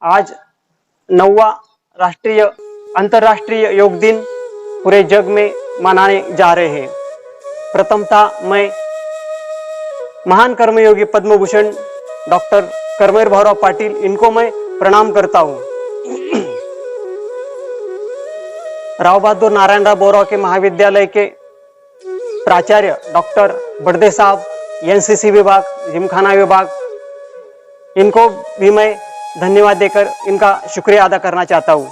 आज 9वां राष्ट्रीय अंतर्राष्ट्रीय योग दिन पूरे जग में मनाने जा रहे हैं। प्रथमतः मैं महान कर्मयोगी पद्मभूषण डॉक्टर कर्मवीर भाऊराव पाटील इनको मैं प्रणाम करता हूँ। राव बहादुर नारायणराव बोरव के महाविद्यालय के प्राचार्य डॉक्टर बड़दे साहब, एनसीसी विभाग, जिमखाना विभाग, इनको भी मैं धन्यवाद देकर इनका शुक्रिया अदा करना चाहता हूँ।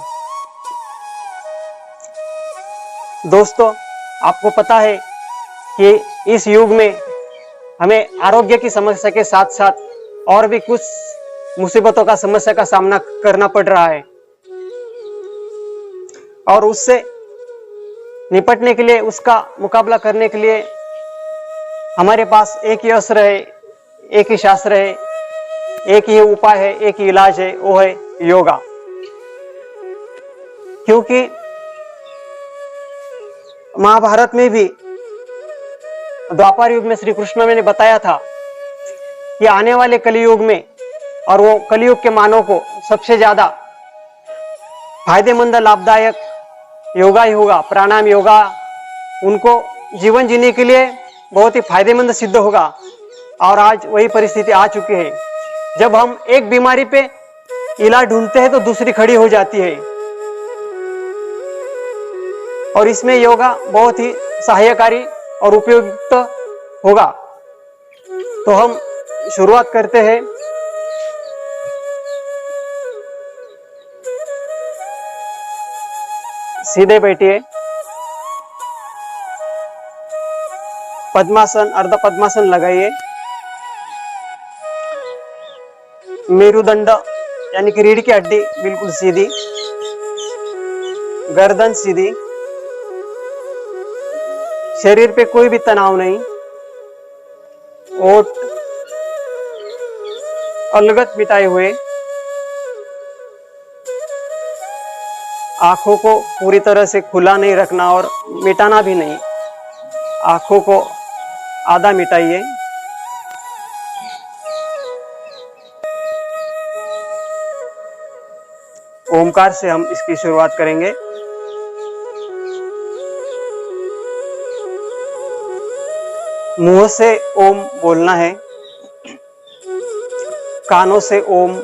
दोस्तों, आपको पता है कि इस युग में हमें आरोग्य की समस्या के साथ साथ और भी कुछ मुसीबतों का समस्या का सामना करना पड़ रहा है और उससे निपटने के लिए, उसका मुकाबला करने के लिए हमारे पास एक ही अस्त्र है, एक ही शास्त्र है, एक ही उपाय है, एक ही इलाज है, वो है योगा। क्योंकि महाभारत में भी द्वापर युग में श्री कृष्ण ने बताया था कि आने वाले कलियुग में, और वो कलियुग के मानव को सबसे ज्यादा फायदेमंद लाभदायक योगा ही होगा। प्राणायाम योगा उनको जीवन जीने के लिए बहुत ही फायदेमंद सिद्ध होगा। और आज वही परिस्थिति आ चुकी है। जब हम एक बीमारी पे इलाज ढूंढते हैं तो दूसरी खड़ी हो जाती है, और इसमें योगा बहुत ही सहायकारी और उपयुक्त होगा। तो हम शुरुआत करते हैं। सीधे बैठिए, पद्मासन, अर्ध पद्मासन लगाइए, मेरुदंड यानी कि रीढ़ की हड्डी बिल्कुल सीधी, गर्दन सीधी, शरीर पे कोई भी तनाव नहीं, ओठ अलगत मिटाए हुए, आंखों को पूरी तरह से खुला नहीं रखना और मिटाना भी नहीं, आंखों को आधा मिटाइए। ओमकार से हम इसकी शुरुआत करेंगे। मुंह से ओम बोलना है, कानों से ओम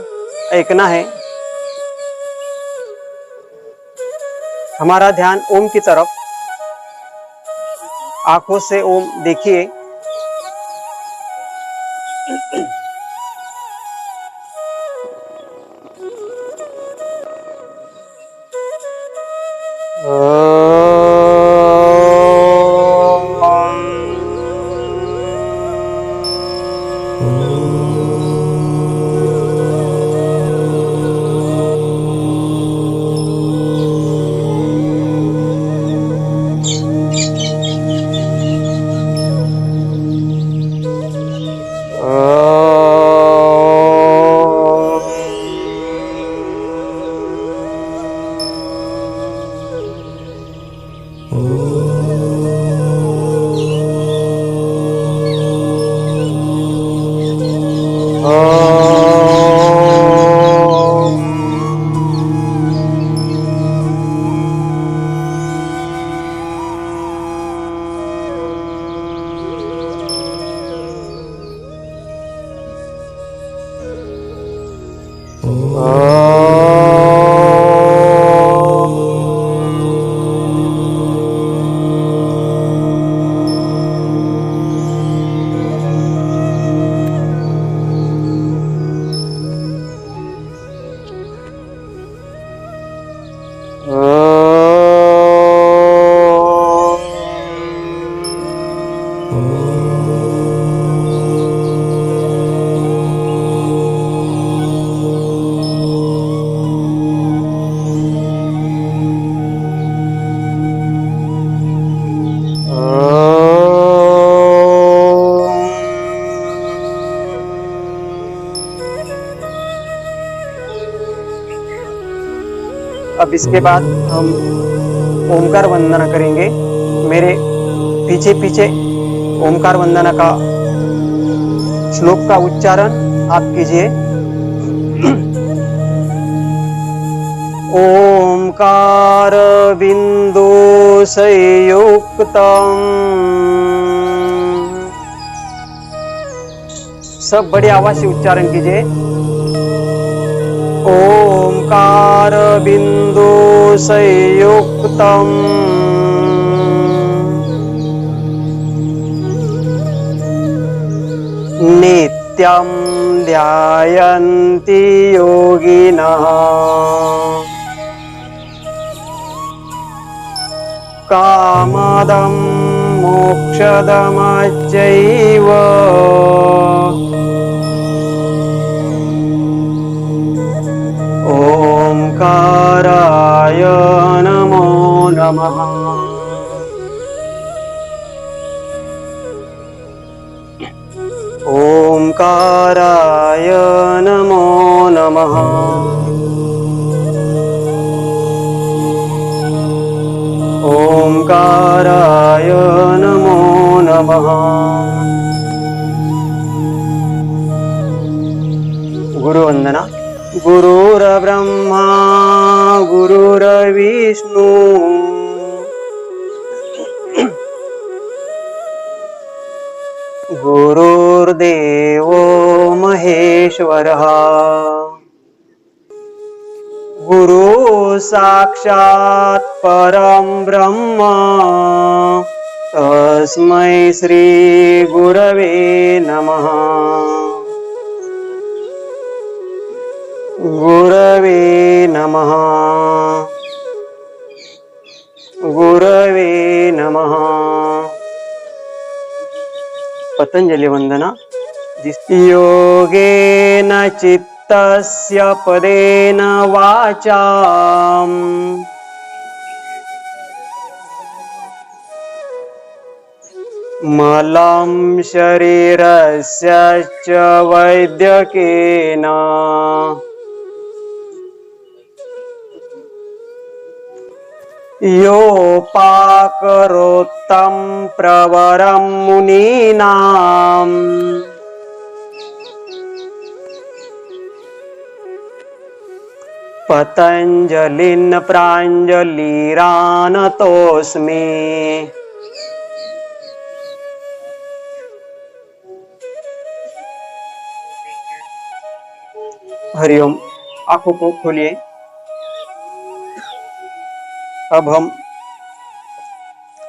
ऐकना है। हमारा ध्यान ओम की तरफ, आंखों से ओम देखिए। अब इसके बाद हम ओमकार वंदना करेंगे। मेरे पीछे पीछे ओमकार वंदना का श्लोक का उच्चारण आप कीजिए। ओंकार बिंदु संयुक्तम। सब बड़ी आवाज से उच्चारण कीजिए। ओंकार बिंदु संयुक्तम नित्यं ध्यायन्ति योगिनः कामदं मोक्षदमश्चैव ओंकाराय नमो नमः। ओंकाराय नमो नमः। ओंकाराय नमो नमः। गुरु वंदना। गुरुर्ब्रह्मा गुरुर्विष्णु गुरुर्देवो महेश्वरः गुरु साक्षात् परं ब्रह्म तस्मै श्री गुरवे नमः। गुरवे नमः। गुरवे नमः। पतंजलि वंदना। योगेन चित्तस्य पदेन वाचाम् मलं शरीरस्य च वैद्यकेन योपाकरोत्तं प्रवरं मुनीनाम् पतंजलिं प्राञ्जलिरानतोऽस्मि। हरिओम। आंखों को खोलिए। अब हम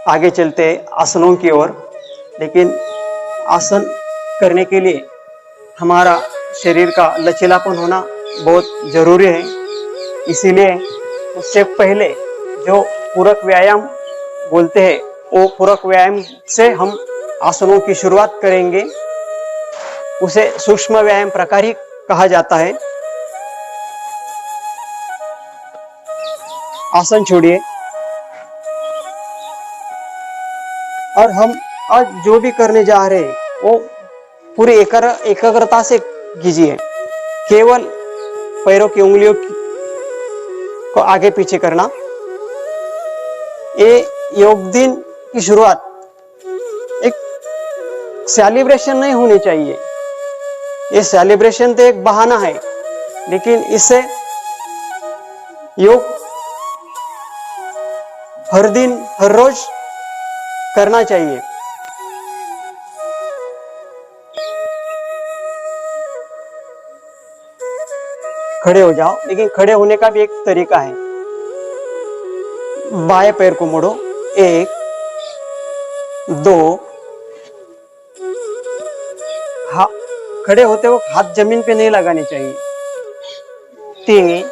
आगे चलते आसनों की ओर, लेकिन आसन करने के लिए हमारा शरीर का लचीलापन होना बहुत जरूरी है। इसीलिए उससे पहले जो पूरक व्यायाम बोलते हैं, वो पूरक व्यायाम से हम आसनों की शुरुआत करेंगे। उसे सूक्ष्म व्यायाम प्रकार ही कहा जाता है। आसन छोड़िए और हम आज जो भी करने जा रहे हैं वो पूरी एकाग्रता से कीजिए। केवल पैरों की उंगलियों को आगे पीछे करना। ये योग दिन की शुरुआत एक सेलिब्रेशन नहीं होनी चाहिए। ये सेलिब्रेशन तो एक बहाना है, लेकिन इससे योग हर दिन हर रोज करना चाहिए। खड़े हो जाओ, लेकिन खड़े होने का भी एक तरीका है। बाएं पैर को मोड़ो। 1 2। खड़े होते वक्त हाथ जमीन पे नहीं लगाने चाहिए। 3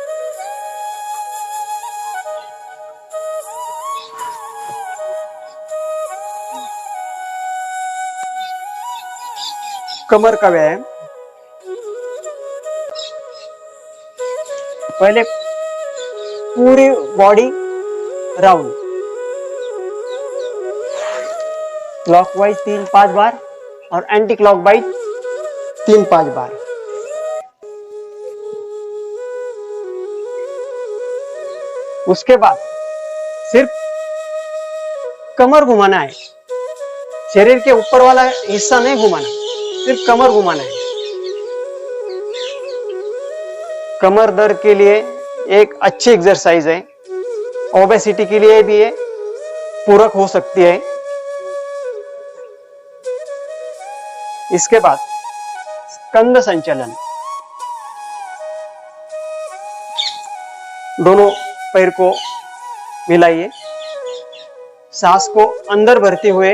कमर का व्यायाम। पहले पूरी बॉडी राउंड, क्लॉकवाइज 3-5 बार और एंटी क्लॉकवाइज 3-5 बार। उसके बाद सिर्फ कमर घुमाना है। शरीर के ऊपर वाला हिस्सा नहीं घुमाना, सिर्फ कमर घुमाना है। कमर दर्द के लिए एक अच्छी एक्सरसाइज है। ओबेसिटी के लिए भी ये पूरक हो सकती है। इसके बाद स्कंद संचलन, दोनों पैर को मिलाइए, सांस को अंदर भरते हुए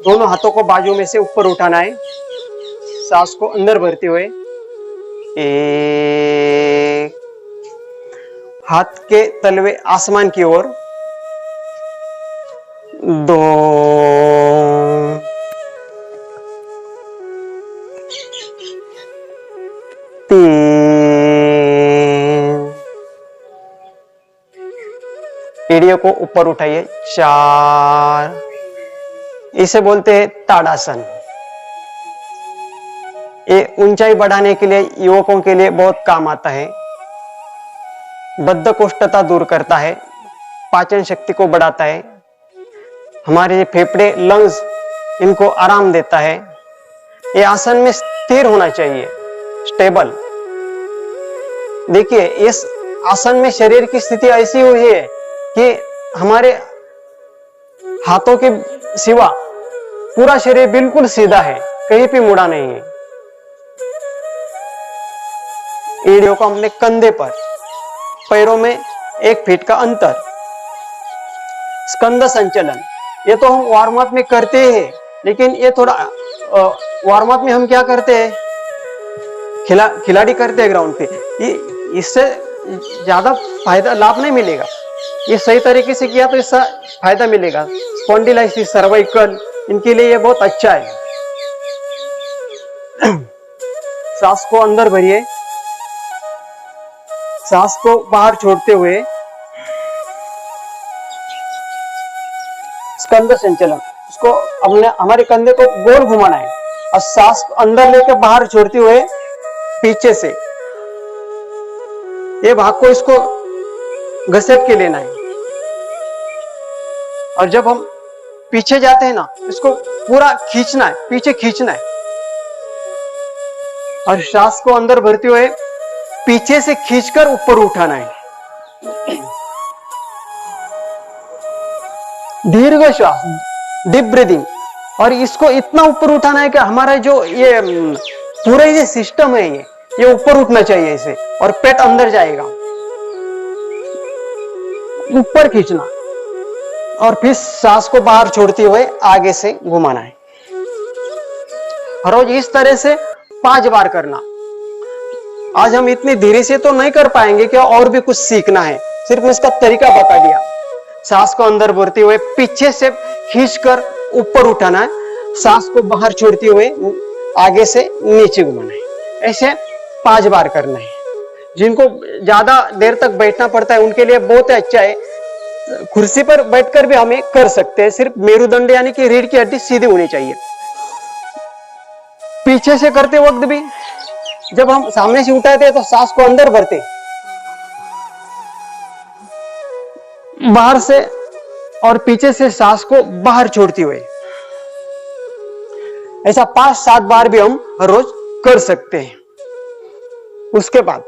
दोनों हाथों को बाजू में से ऊपर उठाना है। सांस को अंदर भरते हुए 1, हाथ के तलवे आसमान की ओर, 2, 3, एड़ियों को ऊपर उठाइए, 4, इसे बोलते हैं ताड़ासन। ये ऊंचाई बढ़ाने के लिए, युवकों के लिए बहुत काम आता है। बद्धकोष्ठता दूर करता है, पाचन शक्ति को बढ़ाता है, हमारे फेफड़े, लंग्स, इनको आराम देता है। ये आसन में स्थिर होना चाहिए, स्टेबल। देखिए, इस आसन में शरीर की स्थिति ऐसी हुई है कि हमारे हाथों के सिवा पूरा शरीर बिल्कुल सीधा है, कहीं भी मुड़ा नहीं है। एड़ियों को हमने कंधे पर, पैरों में 1 फीट का अंतर। स्कंद संचलन, ये तो हम वार्म अप में करते हैं, लेकिन ये थोड़ा वार्म अप में हम क्या करते हैं, खिलाड़ी करते हैं ग्राउंड पे, ये इससे ज्यादा फायदा, लाभ नहीं मिलेगा। ये सही तरीके से किया तो इसका फायदा मिलेगा। स्पॉन्डिलाइसिस, सर्वाइकल, इनके लिए ये बहुत अच्छा है। सांस को अंदर भरिए, सांस को बाहर छोड़ते हुए स्कंद संचलन, उसको हमने हमारे कंधे को गोल घुमाना है और सांस अंदर लेके बाहर छोड़ते हुए पीछे से ये भाग को, इसको घसीट के लेना है। और जब हम पीछे जाते हैं ना, इसको पूरा खींचना है, पीछे खींचना है और सांस को अंदर भरते हुए पीछे से खींचकर ऊपर उठाना है। दीर्घ श्वास, डीप ब्रीदिंग, और इसको इतना ऊपर उठाना है कि हमारा जो ये पूरा ये सिस्टम है, ये ऊपर उठना चाहिए इसे, और पेट अंदर जाएगा। ऊपर खींचना और फिर सांस को बाहर छोड़ते हुए आगे से घुमाना है। रोज इस तरह से 5 बार करना। आज हम इतनी धीरे से तो नहीं कर पाएंगे, क्या और भी कुछ सीखना है, सिर्फ इसका तरीका बता दिया। सांस को अंदर भरते हुए पीछे से खींचकर ऊपर उठाना है, सांस को बाहर छोड़ते हुए आगे से नीचे घुमाना है। ऐसे 5 बार करना है। जिनको ज्यादा देर तक बैठना पड़ता है उनके लिए बहुत अच्छा है, कुर्सी पर बैठकर भी हमें कर सकते हैं। सिर्फ मेरुदंड यानी कि रीढ़ की हड्डी सीधी होनी चाहिए। पीछे से करते वक्त भी जब हम सामने से उठाते हैं तो सांस को अंदर भरते, बाहर से और पीछे से सांस को बाहर छोड़ते हुए। ऐसा 5-7 बार भी हम हर रोज कर सकते हैं। उसके बाद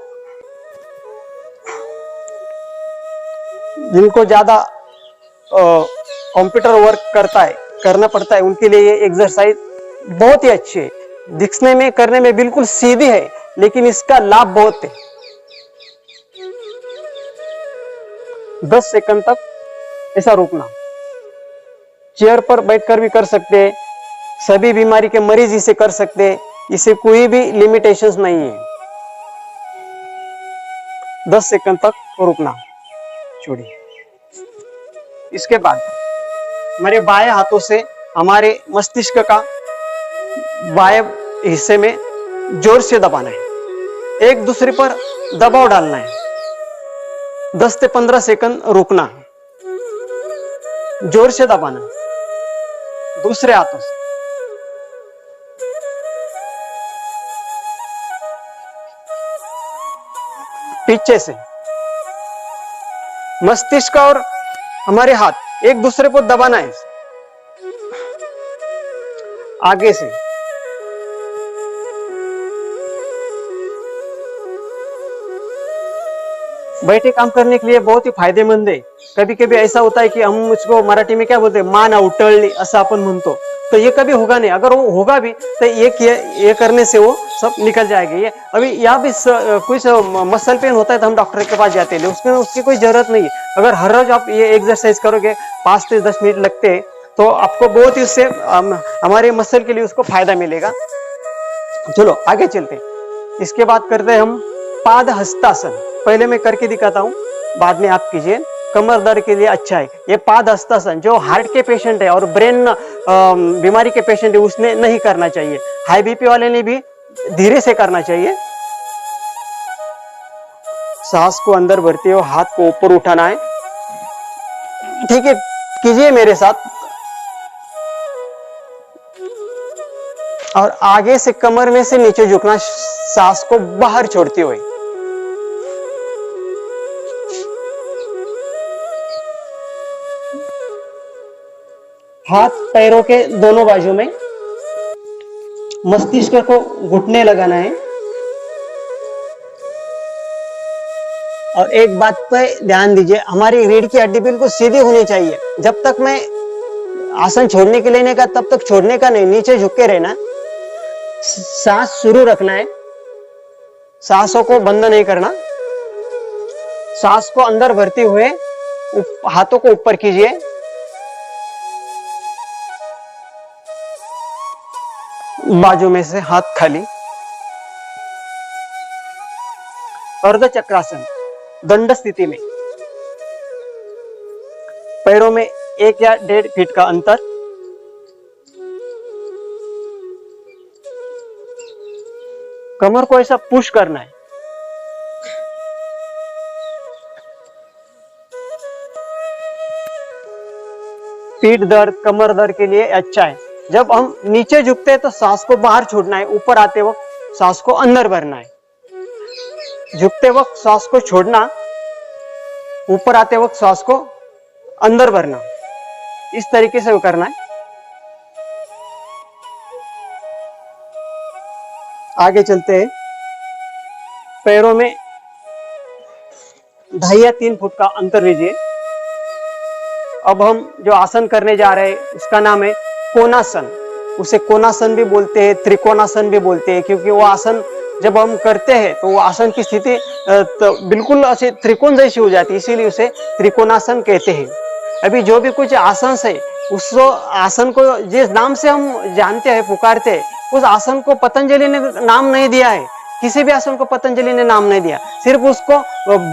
जिनको ज्यादा कंप्यूटर वर्क करना पड़ता है, उनके लिए ये एक्सरसाइज बहुत ही अच्छी है। दिखने में, करने में बिल्कुल सीधी है, लेकिन इसका लाभ बहुत है। 10 सेकंड तक ऐसा रुकना। चेयर पर बैठकर भी कर सकते हैं, सभी बीमारी के मरीज इसे कर सकते हैं, इसे कोई भी लिमिटेशंस नहीं है। 10 सेकंड तक रुकना, छोड़िए। इसके बाद हमारे बाएं हाथों से हमारे मस्तिष्क का बाएं हिस्से में जोर से दबाना है, एक दूसरे पर दबाव डालना है। 10 से 15 सेकंड रुकना, जोर से दबाना दूसरे हाथों से। पीछे से मस्तिष्क और हमारे हाथ एक दूसरे को दबाना है। आगे से बैठे काम करने के लिए बहुत ही फायदेमंद है। कभी कभी ऐसा होता है कि हम उसको मराठी में क्या बोलते हैं, मान उटळली असं आपण म्हणतो, तो ये कभी होगा नहीं। अगर वो होगा भी तो ये करने से वो सब निकल जाएगा। ये अभी यहाँ भी कुछ मसल पेन होता है तो हम डॉक्टर के पास जाते हैं, उसमें उसकी कोई जरूरत नहीं है। अगर हर रोज आप ये एक्सरसाइज करोगे 5 से 10 मिनट लगते हैं, तो आपको बहुत ही उससे हमारे मसल के लिए उसको फायदा मिलेगा। चलो आगे चलते हैं। इसके बाद करते हैं हम पाद हस्तासन। पहले मैं करके दिखाता हूँ, बाद में आप कीजिए। कमर दर्द के लिए अच्छा है ये पाद हस्तासन। जो हार्ट के पेशेंट है और ब्रेन बीमारी के पेशेंट है उसने नहीं करना चाहिए। हाई बीपी वाले ने भी धीरे से करना चाहिए। सांस को अंदर भरते हुए हाथ को ऊपर उठाना है। ठीक है, कीजिए मेरे साथ। और आगे से कमर में से नीचे झुकना, सांस को बाहर छोड़ते हुए। हाथ पैरों के दोनों बाजू में, मस्तिष्क को घुटने लगाना है। और एक बात पे ध्यान दीजिए, हमारी रीढ़ की हड्डी बिल्कुल सीधी होनी चाहिए। जब तक मैं आसन छोड़ने के लिए नहीं कहा तब तक छोड़ने का नहीं, नीचे झुक के रहना। सांस शुरू रखना है, सांसों को बंद नहीं करना। सांस को अंदर भरते हुए हाथों को ऊपर कीजिए। बाजू में से हाथ खाली। अर्ध चक्रासन, दंड स्थिति में पैरों में 1 या 1.5 फीट का अंतर। कमर को ऐसा पुश करना है। पीठ दर्द, कमर दर्द के लिए अच्छा है। जब हम नीचे झुकते हैं तो सांस को बाहर छोड़ना है, ऊपर आते वक्त सांस को अंदर भरना है। झुकते वक्त सांस को छोड़ना, ऊपर आते वक्त सांस को अंदर भरना। इस तरीके से करना है। आगे चलते हैं। पैरों में 2.5 या 3 फुट का अंतर लीजिए। अब हम जो आसन करने जा रहे हैं उसका नाम है कोणासन। उसे कोणासन भी बोलते हैं, त्रिकोणासन भी बोलते हैं, क्योंकि वो आसन जब हम करते हैं तो वो आसन की स्थिति तो बिल्कुल ऐसे त्रिकोण जैसी हो जाती है, इसीलिए उसे त्रिकोणासन कहते हैं। अभी जो भी कुछ आसन है उस आसन को जिस नाम से हम जानते हैं, पुकारते हैं, उस आसन को पतंजलि ने नाम नहीं दिया है। किसी भी आसन को पतंजलि ने नाम नहीं दिया, सिर्फ उसको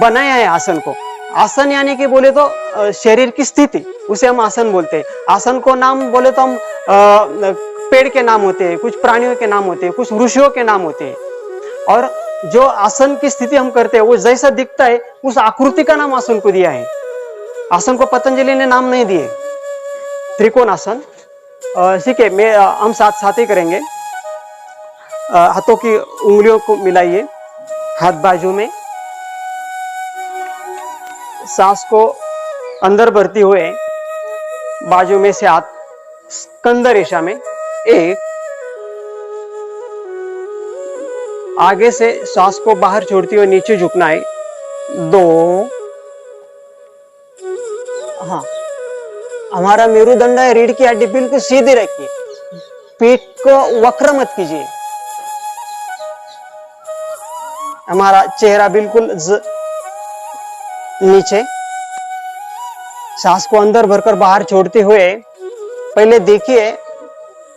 बनाया है आसन को। आसन यानी कि बोले तो शरीर की स्थिति, उसे हम आसन बोलते हैं। आसन को नाम बोले तो हम पेड़ के नाम होते हैं, कुछ प्राणियों के नाम होते हैं, कुछ ऋषियों के नाम होते हैं। और जो आसन की स्थिति हम करते हैं वो जैसा दिखता है उस आकृति का नाम आसन को दिया है। आसन को पतंजलि ने नाम नहीं दिए। त्रिकोण आसन, ठीक है, मैं हम साथ साथ ही करेंगे। हाथों की उंगलियों को मिलाइए हाथ बाजू में। सांस को अंदर भरती हुए बाजू में से हाथ स्कंद रेखा में 1, आगे से सांस को बाहर छोड़ते हुए नीचे झुकना है 2। हाँ, हमारा मेरुदंड है, रीढ़ की हड्डी बिल्कुल सीधी रखिए, पीठ को वक्र मत कीजिए। हमारा चेहरा बिल्कुल नीचे। सांस को अंदर भरकर बाहर छोड़ते हुए पहले देखिए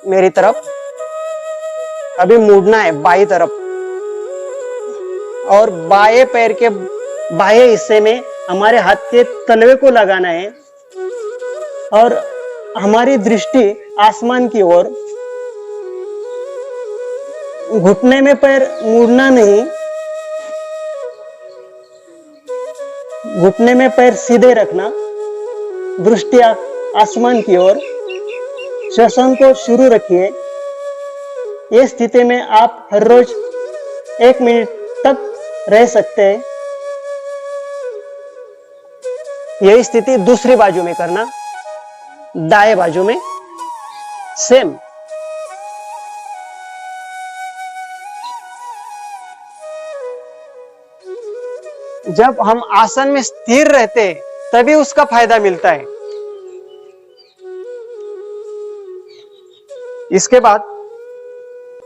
मेरी तरफ। अभी मुड़ना है बाई तरफ और बाएं पैर के बाह्य हिस्से में हमारे हाथ के तलवे को लगाना है और हमारी दृष्टि आसमान की ओर। घुटने में पैर मुड़ना नहीं, घुटने में पैर सीधे रखना, दृष्टि आसमान की ओर। श्वसन को शुरू रखिए। ये स्थिति में आप हर रोज 1 मिनट तक रह सकते हैं। यही स्थिति दूसरी बाजू में करना, दाएं बाजू में सेम। जब हम आसन में स्थिर रहते हैं तभी उसका फायदा मिलता है। इसके बाद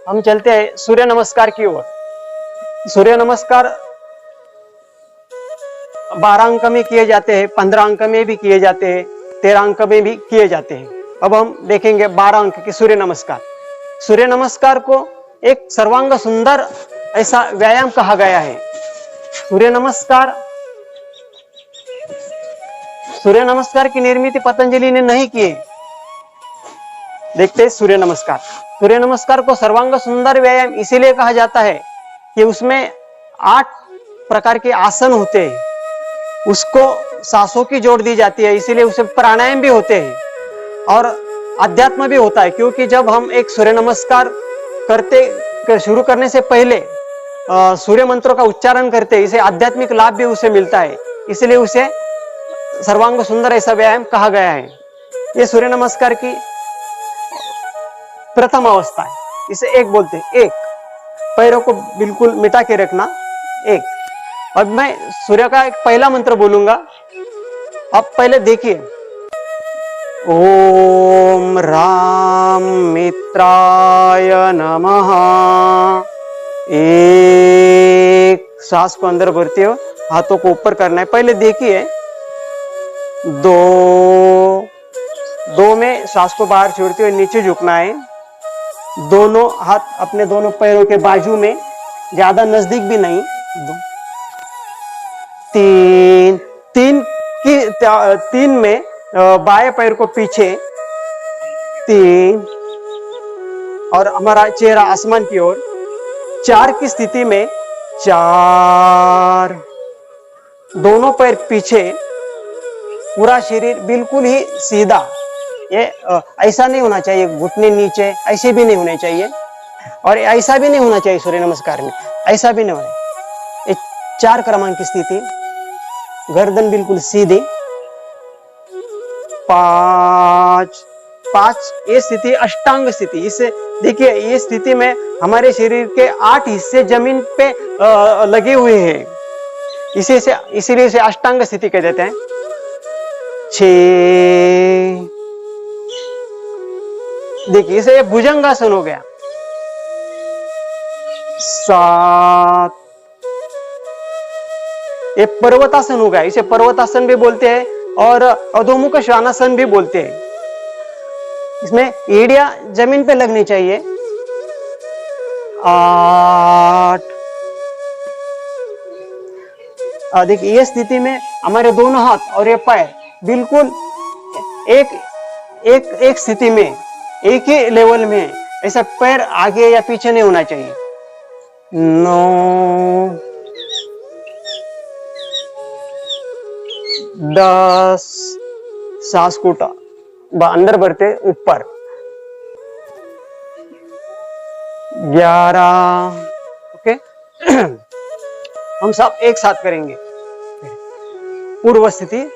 हम चलते हैं सूर्य नमस्कार की ओर। सूर्य नमस्कार 12 अंक में किए जाते हैं, 15 अंक में भी किए जाते हैं, 13 अंक में भी किए जाते हैं। अब हम देखेंगे 12 अंक के सूर्य नमस्कार। सूर्य नमस्कार को एक सर्वांग सुंदर ऐसा व्यायाम कहा गया है। सूर्य नमस्कार की निर्मित पतंजलि ने नहीं की है। देखते हैं सूर्य नमस्कार। सूर्य नमस्कार को सर्वांग सुंदर व्यायाम इसीलिए कहा जाता है कि उसमें 8 प्रकार के आसन होते हैं, उसको सांसों की जोड़ दी जाती है, इसीलिए उसे प्राणायाम भी होते हैं और अध्यात्म भी होता है। क्योंकि जब हम एक सूर्य नमस्कार शुरू करने से पहले सूर्य मंत्रों का उच्चारण करते हैं, इसे आध्यात्मिक लाभ भी उसे मिलता है, इसलिए उसे सर्वांग सुंदर ऐसा व्यायाम कहा गया है। ये सूर्य नमस्कार की प्रथम अवस्था है, इसे एक बोलते हैं। एक, पैरों को बिल्कुल मिटा के रखना, एक। अब मैं सूर्य का एक पहला मंत्र बोलूंगा, अब पहले देखिए। ओम राम मित्राय नमः। एक, सांस को अंदर भरते हो, हाथों को ऊपर करना है। पहले देखिए। दो में सांस को बाहर छोड़ते हुए नीचे झुकना है। दोनों हाथ अपने दोनों पैरों के बाजू में, ज्यादा नजदीक भी नहीं। तीन में बाएं पैर को पीछे, 3, और हमारा चेहरा आसमान की ओर। 4 की स्थिति में 4, दोनों पैर पीछे, पूरा शरीर बिल्कुल ही सीधा। ये ऐसा नहीं होना चाहिए, घुटने नीचे, ऐसे भी नहीं होने चाहिए, और ऐसा भी नहीं होना चाहिए सूर्य नमस्कार में, ऐसा भी नहीं होना। ये 4 क्रमांक की स्थिति, गर्दन बिल्कुल सीधी। 5, ये स्थिति अष्टांग स्थिति। इसे देखिए, ये स्थिति में हमारे शरीर के 8 हिस्से जमीन पे लगे हुए हैं, इसीलिए इसे अष्टांग स्थिति कह देते हैं। 6, देखिए इसे भुजंगासन हो गया। 7, ये पर्वतासन हो गया, इसे पर्वतासन भी बोलते हैं और अधोमुख श्वानासन भी बोलते हैं। इसमें एड़ियां जमीन पे लगनी चाहिए। 8, देखिए ये स्थिति में हमारे दोनों हाथ और ये पैर बिल्कुल एक स्थिति में, एक ही लेवल में, ऐसा पैर आगे या पीछे नहीं होना चाहिए। 9, 10, सांस को अंदर भरते ऊपर। 11, ओके। हम सब एक साथ करेंगे। पूर्व स्थिति,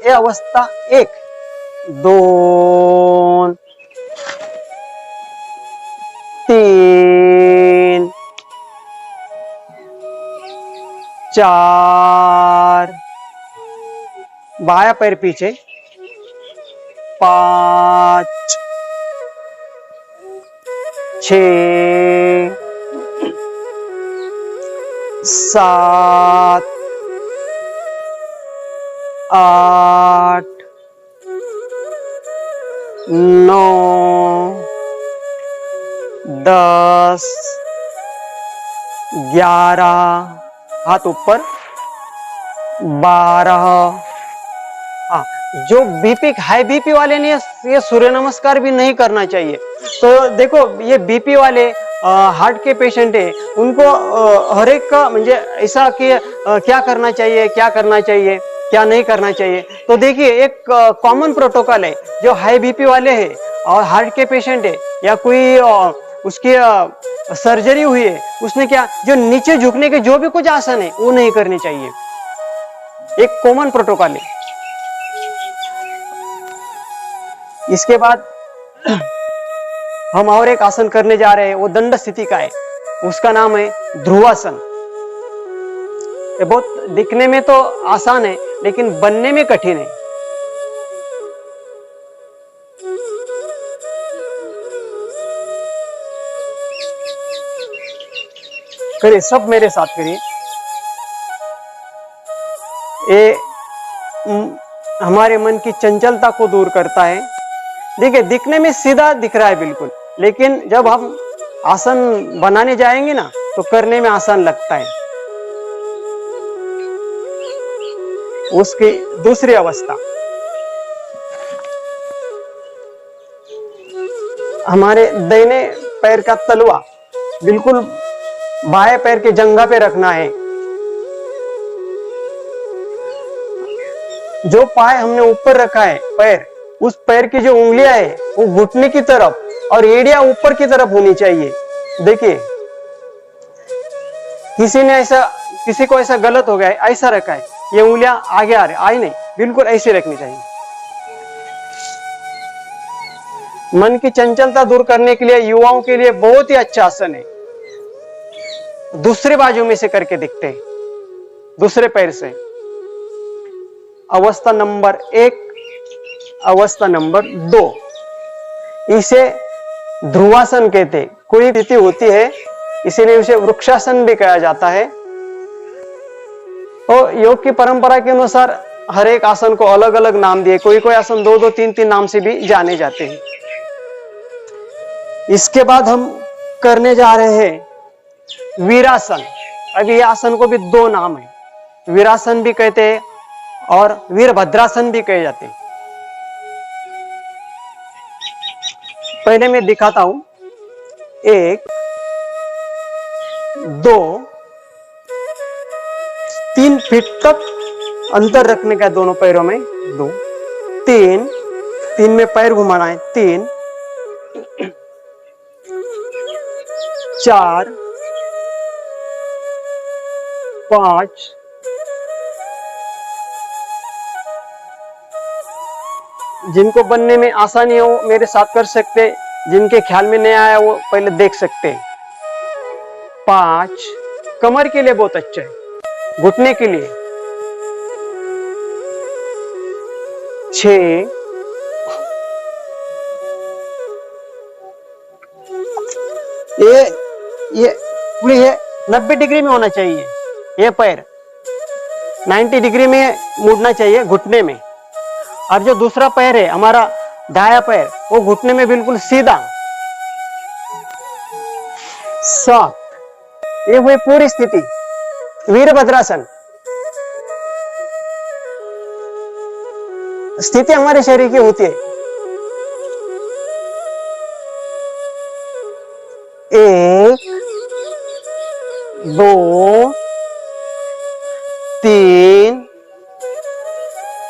ये अवस्था 1, 2, 3, 4, बायां पैर पीछे। 5, 6, 7, 8, 9, 10, 11, हाथ ऊपर। 12, हाँ, जो बीपी, हाई बीपी वाले ने ये सूर्य नमस्कार भी नहीं करना चाहिए। तो देखो, ये बीपी वाले हार्ट के पेशेंट है, उनको हर एक का म्हणजे ऐसा कि क्या करना चाहिए, क्या नहीं करना चाहिए। तो देखिए, एक कॉमन प्रोटोकॉल है। जो हाई बीपी वाले हैं और हार्ट के पेशेंट है, या कोई उसकी सर्जरी हुई है, उसने क्या, जो नीचे झुकने के जो भी कुछ आसन है वो नहीं करने चाहिए। एक कॉमन प्रोटोकॉल है। इसके बाद हम और एक आसन करने जा रहे हैं, वो दंड स्थिति का है, उसका नाम है ध्रुवासन। ये बहुत दिखने में तो आसान है लेकिन बनने में कठिन है। करिए, सब मेरे साथ करिए। ये हमारे मन की चंचलता को दूर करता है। देखिए, दिखने में सीधा दिख रहा है बिल्कुल, लेकिन जब हम आसन बनाने जाएंगे ना तो करने में आसान लगता है। उसकी दूसरी अवस्था, हमारे दाहिने पैर का तलवा बिल्कुल बाएं पैर के जंघा पे रखना है। जो पाय हमने ऊपर रखा है पैर, उस पैर की जो उंगलियां है वो घुटने की तरफ और एड़ियां ऊपर की तरफ होनी चाहिए। देखिए, किसी को ऐसा गलत हो गया है, ऐसा रखा है, ये उंगलियां आगे आ रही, आई नहीं, बिल्कुल ऐसे रखनी चाहिए। मन की चंचलता दूर करने के लिए युवाओं के लिए बहुत ही अच्छा आसन है। दूसरे बाजू में से करके दिखते हैं, दूसरे पैर से। अवस्था नंबर 1, अवस्था नंबर 2, इसे ध्रुवासन कहते। कोई स्थिति होती है, इसीलिए उसे वृक्षासन भी कहा जाता है। तो योग की परंपरा के अनुसार हर एक आसन को अलग अलग नाम दिए, कोई कोई आसन 2-2, 3-3 नाम से भी जाने जाते हैं। इसके बाद हम करने जा रहे हैं वीरासन। अभी ये आसन को भी 2 नाम है, वीरासन भी कहते हैं और वीरभद्रासन भी कहे जाते हैं। पहले मैं दिखाता हूं। 1, 2, 3 फीट तक अंतर रखने का दोनों पैरों में। 2, 3 में पैर घुमाना है। 3, 4, 5, 6। जिनको बनने में आसानी हो मेरे साथ कर सकते, जिनके ख्याल में नहीं आया वो पहले देख सकते। 5, कमर के लिए बहुत अच्छा है, घुटने के लिए। 6, ये पूरी है 90 डिग्री में होना चाहिए, ये पैर 90 डिग्री में मुड़ना चाहिए घुटने में। अब जो दूसरा पैर है हमारा दाया पैर, वो घुटने में बिल्कुल सीधा। 7, ये हुई पूरी स्थिति वीरभद्रासन। स्थिति हमारे शरीर की होती है। 1, 2, 3,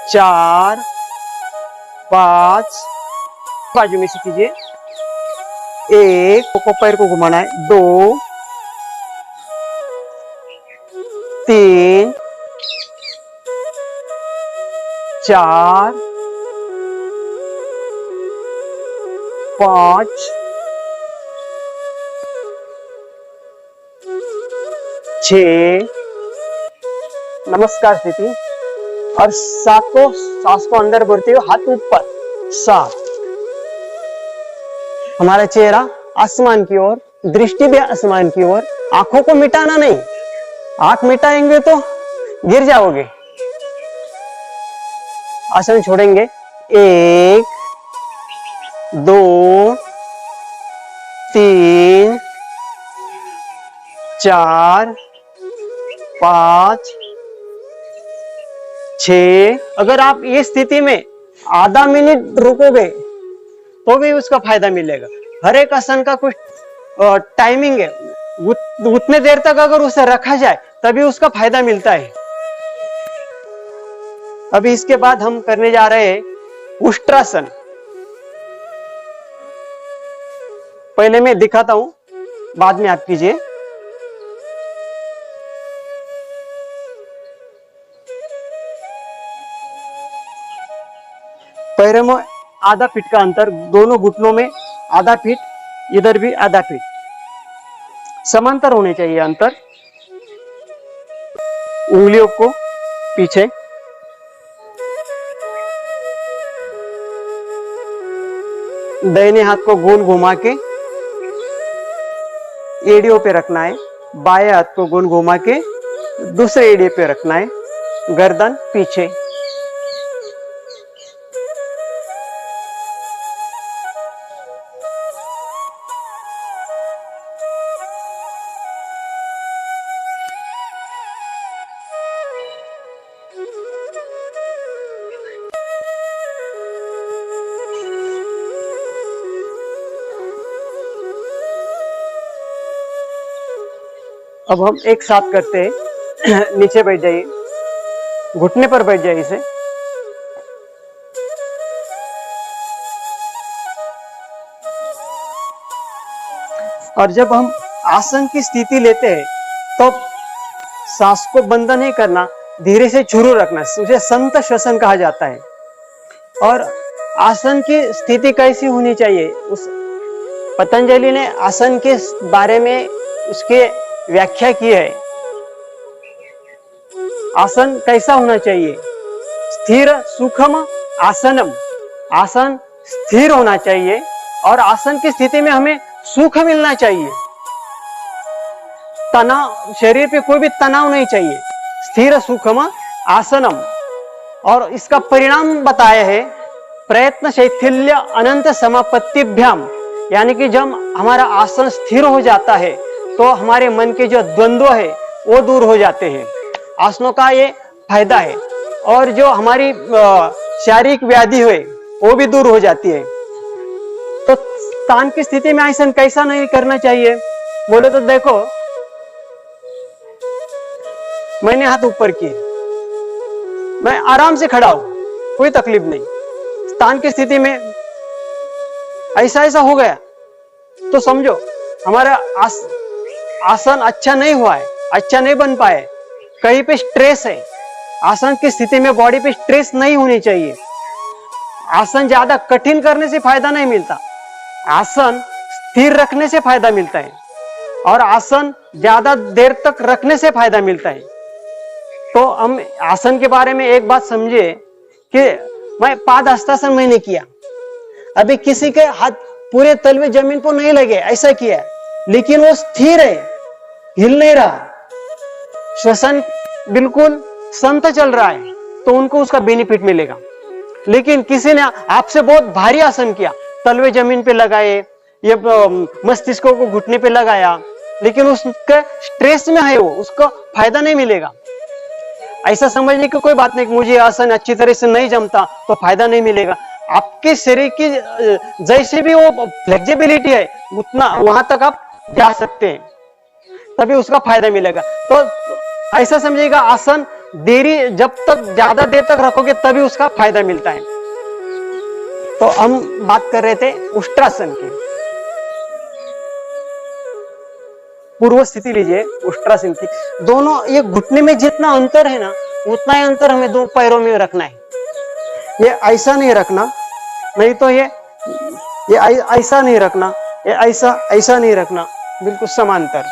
4, 5, बाजू में से कीजिए। 1 को पैर को घुमाना है। 2, 3, 4, 5, 6। नमस्कार स्थिति। और 7 को सांस को अंदर भरते हुए हाथ ऊपर। 7। हमारा चेहरा आसमान की ओर, दृष्टि भी आसमान की ओर। आंखों को मिटाना नहीं, आंख मिटाएंगे तो गिर जाओगे। आसन छोड़ेंगे। 1, 2, 3, 4, 5, 6। अगर आप ये स्थिति में आधा मिनट रुकोगे तो भी उसका फायदा मिलेगा। हर एक आसन का कुछ टाइमिंग है, उतने देर तक अगर उसे रखा जाए तभी उसका फायदा मिलता है। अभी इसके बाद हम करने जा रहे हैं उष्ट्रासन। पहले मैं दिखाता हूं, बाद में आप कीजिए। पैरों में आधा फीट का अंतर, दोनों घुटनों में आधा फीट इधर भी आधा फीट, समांतर होने चाहिए अंतर। उंगलियों को पीछे, दाहिने हाथ को गोल घुमा के एड़ियों पे रखना है, बाएं हाथ को गोल घुमा के दूसरे एड़िए पे रखना है, गर्दन पीछे। अब हम एक साथ करते हैं। नीचे बैठ जाइए, घुटने पर बैठ जाइए इसे। और जब हम आसन की स्थिति लेते हैं तो सांस को बंद नहीं करना, धीरे से शुरू रखना, उसे संत श्वसन कहा जाता है। और आसन की स्थिति कैसी होनी चाहिए, उस पतंजलि ने आसन के बारे में उसके व्याख्या की है। आसन कैसा होना चाहिए? स्थिर सुखम आसनम, आसन स्थिर होना चाहिए और आसन की स्थिति में हमें सुख मिलना चाहिए। तनाव, शरीर पे कोई भी तनाव नहीं चाहिए। स्थिर सुखम आसनम, और इसका परिणाम बताया है प्रयत्न शैथिल्य अनंत समापत्तिभ्याम, यानी कि जब हमारा आसन स्थिर हो जाता है तो हमारे मन के जो द्वंद्व है वो दूर हो जाते हैं। आसनों का ये फायदा है। और जो हमारी शारीरिक व्याधि है वो भी दूर हो जाती है। तो तान की स्थिति में आसन कैसा नहीं करना चाहिए बोले तो देखो, मैंने हाथ ऊपर किए, मैं आराम से खड़ा हूं, कोई तकलीफ नहीं। तान की स्थिति में ऐसा ऐसा हो गया तो समझो हमारा आसन अच्छा नहीं हुआ है, अच्छा नहीं बन पाए, कहीं पे स्ट्रेस है। आसन की स्थिति में बॉडी पे स्ट्रेस नहीं होनी चाहिए। आसन ज्यादा कठिन करने से फायदा नहीं मिलता, आसन स्थिर रखने से फायदा मिलता है और आसन ज्यादा देर तक रखने से फायदा मिलता है। तो हम आसन के बारे में एक बात समझिए कि मैं पाद हस्तासन मैंने किया, अभी किसी के हाथ पूरे तलवे जमीन पर नहीं लगे, ऐसा किया, लेकिन वो स्थिर है, हिल नहीं रहा, श्वसन बिल्कुल संत चल रहा है, तो उनको उसका बेनिफिट मिलेगा। लेकिन किसी ने आपसे बहुत भारी आसन किया, तलवे जमीन पे लगाए, ये मस्तिष्क को घुटने पे लगाया, लेकिन उसके स्ट्रेस में है वो, उसको फायदा नहीं मिलेगा। ऐसा समझने की कोई बात नहीं कि मुझे आसन अच्छी तरह से नहीं जमता तो फायदा नहीं मिलेगा। आपके शरीर की जैसे भी वो फ्लेक्सिबिलिटी है उतना वहां तक आप जा सकते हैं, तभी उसका फायदा मिलेगा। तो ऐसा समझिएगा, आसन देरी जब तक ज्यादा देर तक रखोगे तभी उसका फायदा मिलता है। तो हम बात कर रहे थे उष्ट्रासन की। पूर्व स्थिति लीजिए उष्ट्रासन की। दोनों ये घुटने में जितना अंतर है ना उतना ही अंतर हमें दो पैरों में रखना है। ये ऐसा नहीं रखना, नहीं तो ये ऐसा नहीं रखना, ये ऐसा नहीं रखना, बिल्कुल समांतर।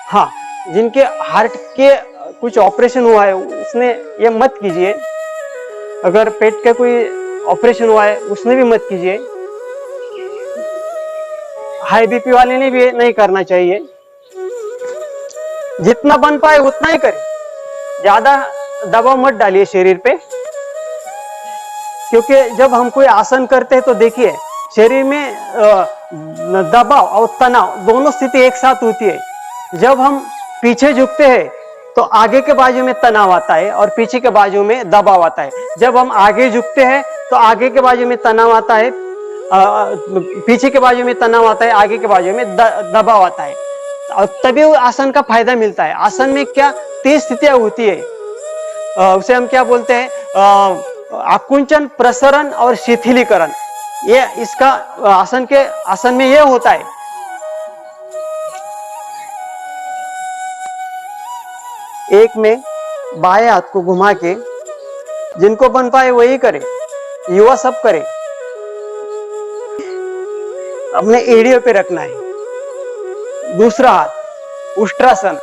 हाँ, जिनके हार्ट के कुछ ऑपरेशन हुआ है उसने ये मत कीजिए, अगर पेट का कोई ऑपरेशन हुआ है उसने भी मत कीजिए, हाई बीपी वाले ने भी नहीं करना चाहिए। जितना बन पाए उतना ही करें, ज्यादा दबाव मत डालिए शरीर पे, क्योंकि जब हम कोई आसन करते हैं तो देखिए शरीर में दबाव और तनाव दोनों स्थिति एक साथ होती है। जब हम पीछे झुकते हैं तो आगे के बाजू में तनाव आता है और पीछे के बाजू में दबाव आता है। जब हम आगे झुकते हैं तो आगे के बाजू में तनाव आता है, पीछे के बाजू में तनाव आता है, आगे के बाजू में दबाव आता है, और तभी वो आसन का फायदा मिलता है। आसन में क्या 3 स्थितियां होती है, उसे हम क्या बोलते हैं, आकुंचन, प्रसरण और शिथिलीकरण। ये इसका आसन में ये होता है। एक में बाएं हाथ को घुमा के, जिनको बन पाए वही करे, युवा सब करे। अपने एड़ियों पे रखना है। दूसरा हाथ उष्ट्रासन,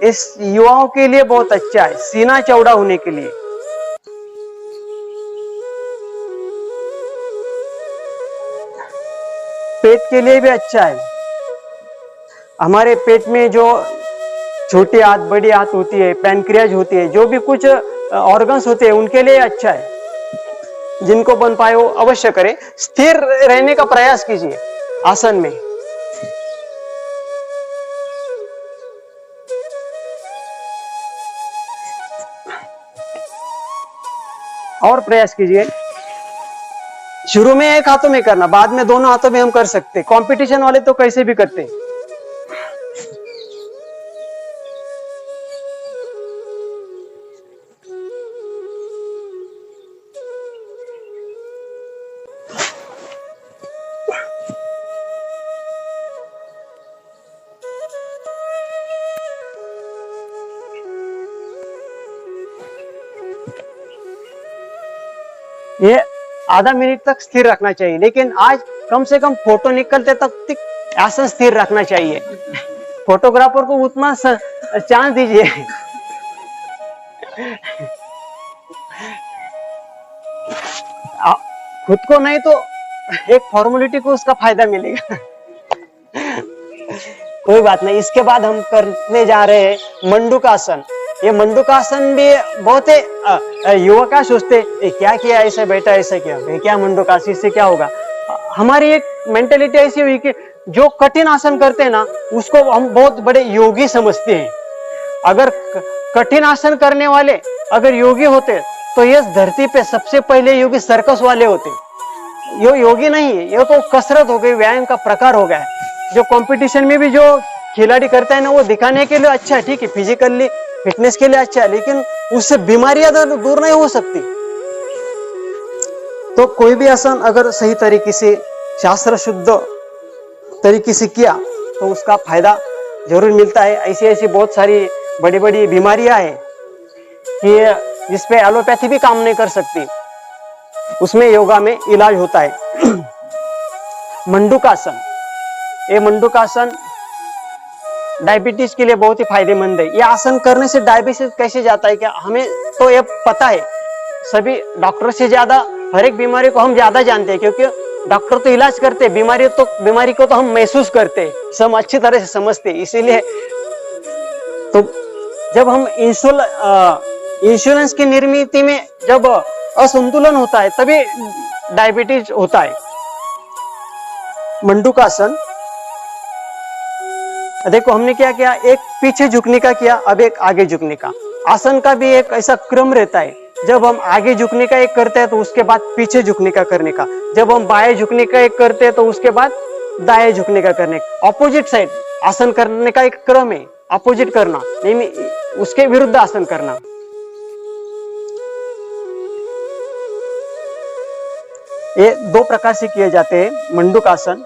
इस युवाओं के लिए बहुत अच्छा है, सीना चौड़ा होने के लिए। पेट के लिए भी अच्छा है। हमारे पेट में जो छोटी आंत बड़ी आंत होती है, पैनक्रियाज होती है, जो भी कुछ ऑर्गन्स होते हैं उनके लिए अच्छा है। जिनको बन पाए वो अवश्य करें। स्थिर रहने का प्रयास कीजिए आसन में। और प्रयास कीजिए। शुरू में एक हाथों में करना, बाद में दोनों हाथों में हम कर सकते। कंपटीशन वाले तो कैसे भी करते। ये आधा मिनट तक स्थिर रखना चाहिए, लेकिन आज कम से कम फोटो निकलते तक आसन स्थिर रखना चाहिए। फोटोग्राफर को उतना चांस दीजिए। खुद को नहीं तो एक फॉर्मेलिटी को उसका फायदा मिलेगा। कोई बात नहीं। इसके बाद हम करने जा रहे हैं मंडूकासन। ये मंडूकासन भी बहुत युवक सोचते क्या किया, ऐसा बैठा, ऐसा किया, क्या मंडूकासन से क्या होगा। हमारी एक मेंटेलिटी ऐसी हुई कि जो कठिन आसन करते हैं ना उसको हम बहुत बड़े योगी समझते हैं। अगर कठिन आसन करने वाले अगर योगी होते तो ये धरती पे सबसे पहले योगी सर्कस वाले होते। ये योगी नहीं है, ये तो कसरत हो गई, व्यायाम का प्रकार हो गया। जो कंपटीशन में भी जो खिलाड़ी करता है ना वो दिखाने के लिए अच्छा है, ठीक है, फिजिकली फिटनेस के लिए अच्छा है, लेकिन उससे बीमारियां दूर नहीं हो सकती। तो कोई भी आसन अगर सही तरीके से शास्त्र शुद्ध तरीके से किया तो उसका फायदा जरूर मिलता है। ऐसी ऐसी बहुत सारी बड़ी बड़ी बीमारियां हैं कि जिसपे एलोपैथी भी काम नहीं कर सकती, उसमें योगा में इलाज होता है। मंडूकासन, ये मंडूकासन डायबिटीज के लिए बहुत ही फायदेमंद है। ये आसन करने से डायबिटीज कैसे जाता है क्या हमें तो ये पता है। सभी डॉक्टर से ज्यादा हर एक बीमारी को हम ज्यादा जानते हैं, क्योंकि डॉक्टर तो इलाज करते हैं, बीमारी को तो हम महसूस करते हैं, सब अच्छी तरह से समझते हैं। इसीलिए तो जब हम इंश्योरेंस की निर्मित में जब असंतुलन होता है तभी डायबिटीज होता है। मंडूकासन देखो हमने क्या किया, एक पीछे झुकने का किया, अब एक आगे झुकने का। आसन का भी एक ऐसा क्रम रहता है, जब हम आगे झुकने का एक करते हैं तो उसके बाद पीछे झुकने का करने का, जब हम बाएं झुकने का एक करते हैं तो उसके बाद दाएं झुकने का करने का। ऑपोजिट साइड आसन करने का एक क्रम है, अपोजिट करना नहीं, उसके विरुद्ध आसन करना। ये दो प्रकार से किए जाते हैं मंडूकासन।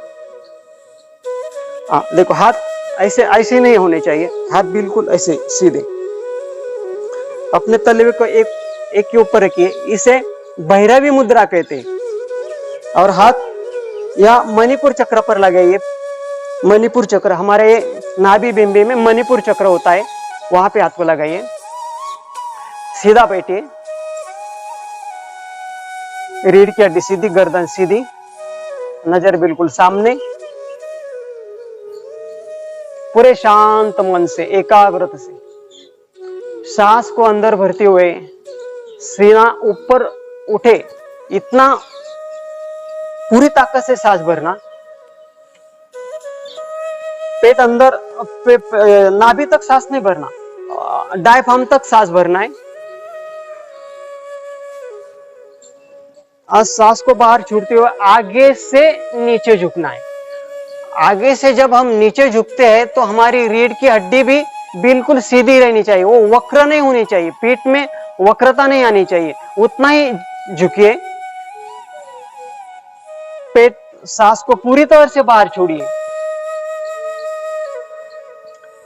देखो हाथ ऐसे ऐसे नहीं होने चाहिए, हाथ बिल्कुल ऐसे सीधे अपने तलवे को एक के ऊपर रखिए। इसे भैरवी मुद्रा कहते हैं। और हाथ या मणिपुर चक्र पर लगाइए। मणिपुर चक्र हमारे नाभि बिंबे में मणिपुर चक्र होता है, वहां पे हाथ को लगाइए। सीधा बैठिए, रीढ़ की हड्डी सीधी, गर्दन सीधी, नजर बिल्कुल सामने, पूरे शांत मन से एकाग्रता से सांस को अंदर भरते हुए सीना ऊपर उठे, इतना पूरी ताकत से सांस भरना। पेट अंदर नाभि तक सांस नहीं भरना, डायफ्राम तक सांस भरना है। आज सांस को बाहर छोड़ते हुए आगे से नीचे झुकना है। आगे से जब हम नीचे झुकते हैं तो हमारी रीढ़ की हड्डी भी बिल्कुल सीधी रहनी चाहिए, वो वक्र नहीं होनी चाहिए, पीठ में वक्रता नहीं आनी चाहिए, उतना ही झुकिए। पेट सांस को पूरी तरह से बाहर छोड़िए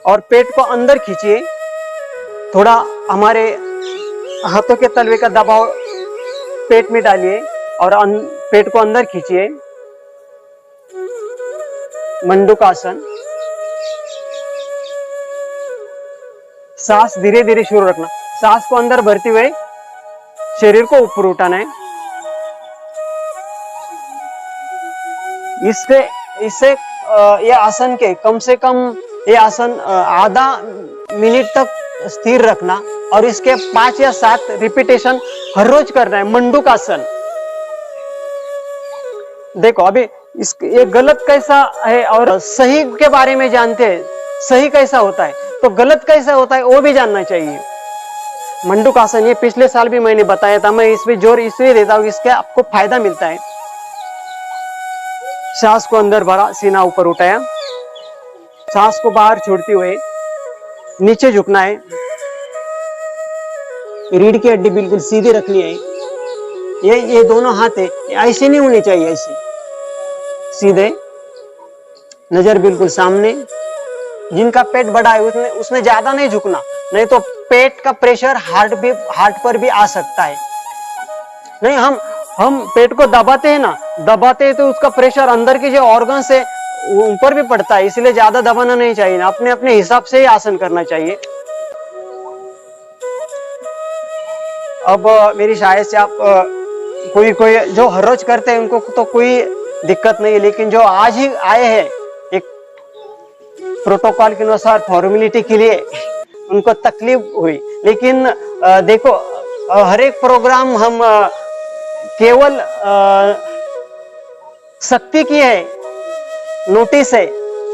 और पेट को अंदर खींचिए। थोड़ा हमारे हाथों के तलवे का दबाव पेट में डालिए और पेट को अंदर खींचिए। मंडूकासन। सांस धीरे धीरे शुरू रखना, सांस को अंदर भरते हुए शरीर को ऊपर उठाना है। इससे ये आसन के कम से कम ये आसन आधा मिनट तक स्थिर रखना और इसके 5 या 7 रिपीटेशन हर रोज करना है। मंडूकासन। देखो अभी ये गलत कैसा है और सही के बारे में जानते हैं, सही कैसा होता है तो गलत कैसा होता है वो भी जानना चाहिए। मंडूकासन ये पिछले साल भी मैंने बताया था, मैं इसमें जोर इसलिए देता हूँ इसके आपको फायदा मिलता है। सांस को अंदर भरा, सीना ऊपर उठाया, सांस को बाहर छोड़ते हुए नीचे झुकना है। रीढ़ की हड्डी बिल्कुल सीधी रखनी है। ये दोनों हाथ है ऐसे नहीं होने चाहिए, ऐसे सीधे, नजर बिल्कुल सामने। जिनका पेट बड़ा है उसने ज्यादा नहीं झुकना, नहीं तो पेट का प्रेशर हार्ट पर भी आ सकता है। नहीं, हम पेट को दबाते हैं ना, दबाते हैं तो उसका प्रेशर अंदर के जो ऑर्गन्स है ऊपर भी पड़ता है, इसलिए ज्यादा दबाना नहीं चाहिए ना, अपने अपने हिसाब से ही आसन करना चाहिए। अब मेरी शायद से आप कोई जो हर रोज करते हैं उनको तो कोई दिक्कत नहीं है, लेकिन जो आज ही आए हैं एक प्रोटोकॉल के अनुसार फॉर्मेलिटी के लिए उनको तकलीफ हुई। लेकिन देखो हर एक प्रोग्राम हम केवल शक्ति की है, नोटिस है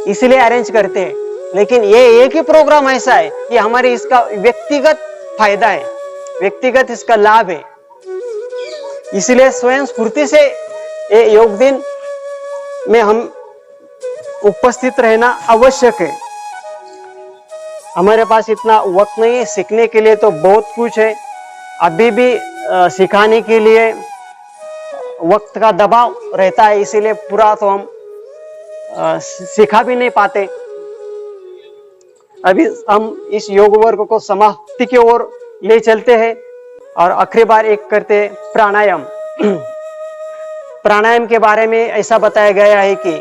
इसलिए अरेंज करते हैं, लेकिन ये एक ही प्रोग्राम ऐसा है कि हमारे इसका व्यक्तिगत फायदा है, व्यक्तिगत इसका लाभ है। इसलिए स्वयं स्फूर्ति से ये योग दिन में हम उपस्थित रहना आवश्यक है। हमारे पास इतना वक्त नहीं है, सीखने के लिए तो बहुत कुछ है, अभी भी सिखाने के लिए वक्त का दबाव रहता है, इसीलिए पूरा तो हम सिखा भी नहीं पाते। अभी हम इस योग वर्ग को समाप्ति की ओर ले चलते हैं और आखिरी बार एक करते हैं प्राणायाम। प्राणायाम के बारे में ऐसा बताया गया है कि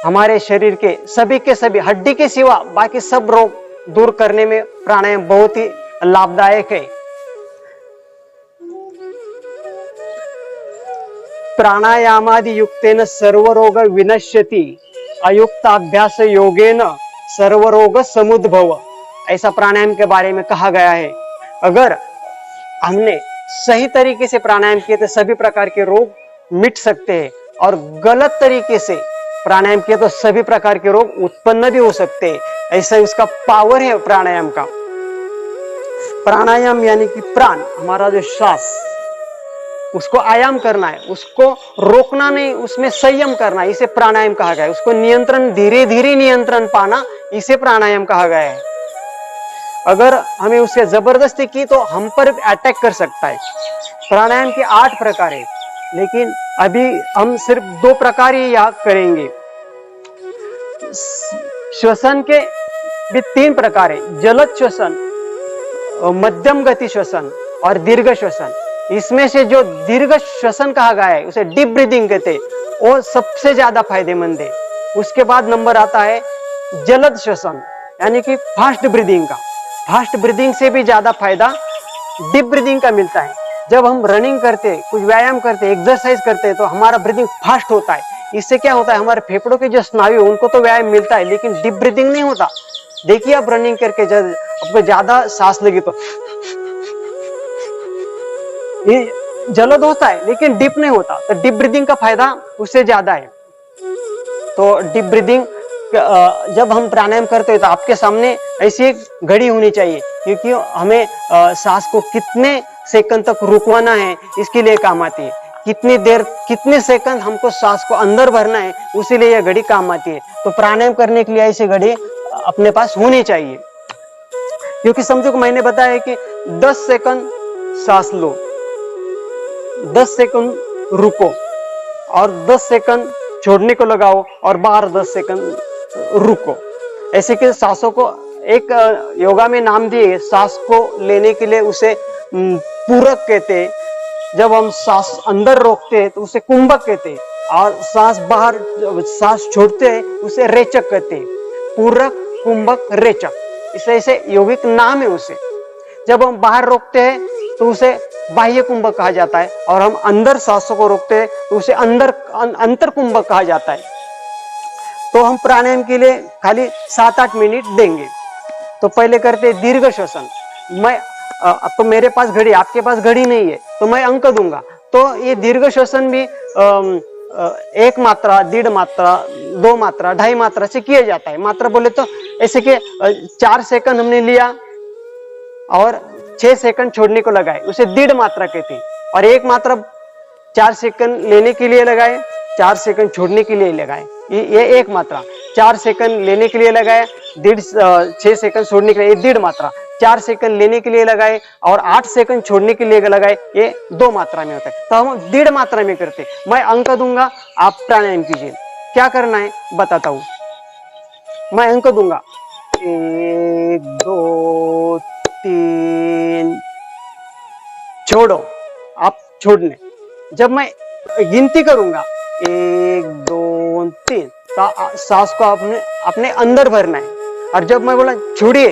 हमारे शरीर के सभी हड्डी के सिवा बाकी सब रोग दूर करने में प्राणायाम बहुत ही लाभदायक है। प्राणायामादि युक्तेन सर्वरोग विनश्यति, अयुक्ताभ्यास योगेन सर्वरोग समुद्भव, ऐसा प्राणायाम के बारे में कहा गया है। अगर हमने सही तरीके से प्राणायाम किए तो सभी प्रकार के रोग मिट सकते हैं, और गलत तरीके से प्राणायाम किए तो सभी प्रकार के रोग उत्पन्न भी हो सकते हैं। ऐसा उसका पावर है प्राणायाम का। प्राणायाम यानी कि प्राण, हमारा जो श्वास, उसको आयाम करना है, उसको रोकना नहीं, उसमें संयम करना, इसे प्राणायाम कहा गया है। उसको नियंत्रण, धीरे धीरे नियंत्रण पाना, इसे प्राणायाम कहा गया है। अगर हमें उससे जबरदस्ती की तो हम पर अटैक कर सकता है। प्राणायाम के 8 प्रकार है, लेकिन अभी हम सिर्फ 2 प्रकार ही यहाँ करेंगे। श्वसन के भी 3 प्रकार है, जलद श्वसन, मध्यम गति श्वसन और दीर्घ श्वसन। इसमें से जो दीर्घ श्वसन कहा गया है उसे डीप ब्रीदिंग कहते हैं, वो सबसे ज्यादा फायदेमंद है। उसके बाद नंबर आता है जलद श्वसन, यानी कि फास्ट ब्रीदिंग का। फास्ट ब्रीदिंग से भी ज्यादा फायदा डीप ब्रीदिंग का मिलता है। जब हम रनिंग करते, कुछ व्यायाम करते, एक्सरसाइज करते तो हमारा ब्रीदिंग फास्ट होता है। इससे क्या होता है, हमारे फेफड़ों के जो स्नायु उनको तो व्यायाम मिलता है, लेकिन डीप ब्रीदिंग नहीं होता। देखिए आप रनिंग करके जब आपको ज्यादा सांस लगी तो ये जलद होता है, लेकिन डीप नहीं होता। तो डीप ब्रीदिंग का फायदा उससे ज्यादा है। तो डीप ब्रीदिंग जब हम प्राणायाम करते हैं तो आपके सामने ऐसी एक घड़ी होनी चाहिए, क्योंकि हमें सांस को कितने सेकंड तक रुकवाना है इसके लिए काम आती है। कितनी देर, कितने सेकंड हमको सांस को अंदर भरना है, उसी लिए यह घड़ी काम आती है। तो प्राणायाम करने के लिए ऐसी घड़ी अपने पास होनी चाहिए। क्योंकि समझो कि मैंने बताया कि 10 सेकंड सांस लो, 10 सेकंड रुको और 10 सेकंड छोड़ने को लगाओ और बाहर 10 सेकंड रुको। ऐसे कि सांसों को एक योगा में नाम दिए, सांस को लेने के लिए उसे पूरक कहते हैं। जब हम सांस अंदर रोकते हैं तो उसे कुंभक कहते हैं। और सांस बाहर सांस छोड़ते हैं उसे रेचक कहते हैं। पूरक, कुंभक, रेचक, इसे ऐसे यौगिक नाम है उसे। जब हम बाहर रोकते हैं तो उसे बाह्य कुंभक कहा जाता है, और हम अंदर सांसों को रोकते हैं तो उसे अंतर कुंभक कहा जाता है। तो हम प्राणायाम के लिए खाली 7-8 मिनट देंगे। तो पहले करते दीर्घ श्वसन। मैं तो मेरे पास घड़ी, आपके पास घड़ी नहीं है तो मैं अंक दूंगा। तो ये दीर्घ श्वसन भी 1 मात्रा, 1.5 मात्रा, 2 मात्रा, 2.5 मात्रा से किया जाता है। मात्रा बोले तो ऐसे कि 4 सेकंड हमने लिया और 6 सेकंड छोड़ने को लगाए, उसे 1.5 मात्रा कहते हैं। और 1 मात्रा 4 सेकंड लेने के लिए लगाए, 4 सेकंड छोड़ने के लिए लगाए, ये 1 मात्रा। 4 सेकंड लेने के लिए लगाए, 6 सेकंड छोड़ने के लिए 1.5 मात्रा। 4 सेकंड लेने के लिए लगाए और 8 सेकंड छोड़ने के लिए लगाए, ये 2 मात्रा में होता है। तो हम 1.5 मात्रा में करते। मैं अंक दूंगा, आप प्राणायाम कीजिए। क्या करना है बताता हूं। मैं अंक दूंगा 1 2 3, छोड़ो, आप छोड़ने। जब मैं गिनती करूंगा 1 2 3, तो सांस को आपने अपने अंदर भरना है। और जब मैं बोला छोड़िए,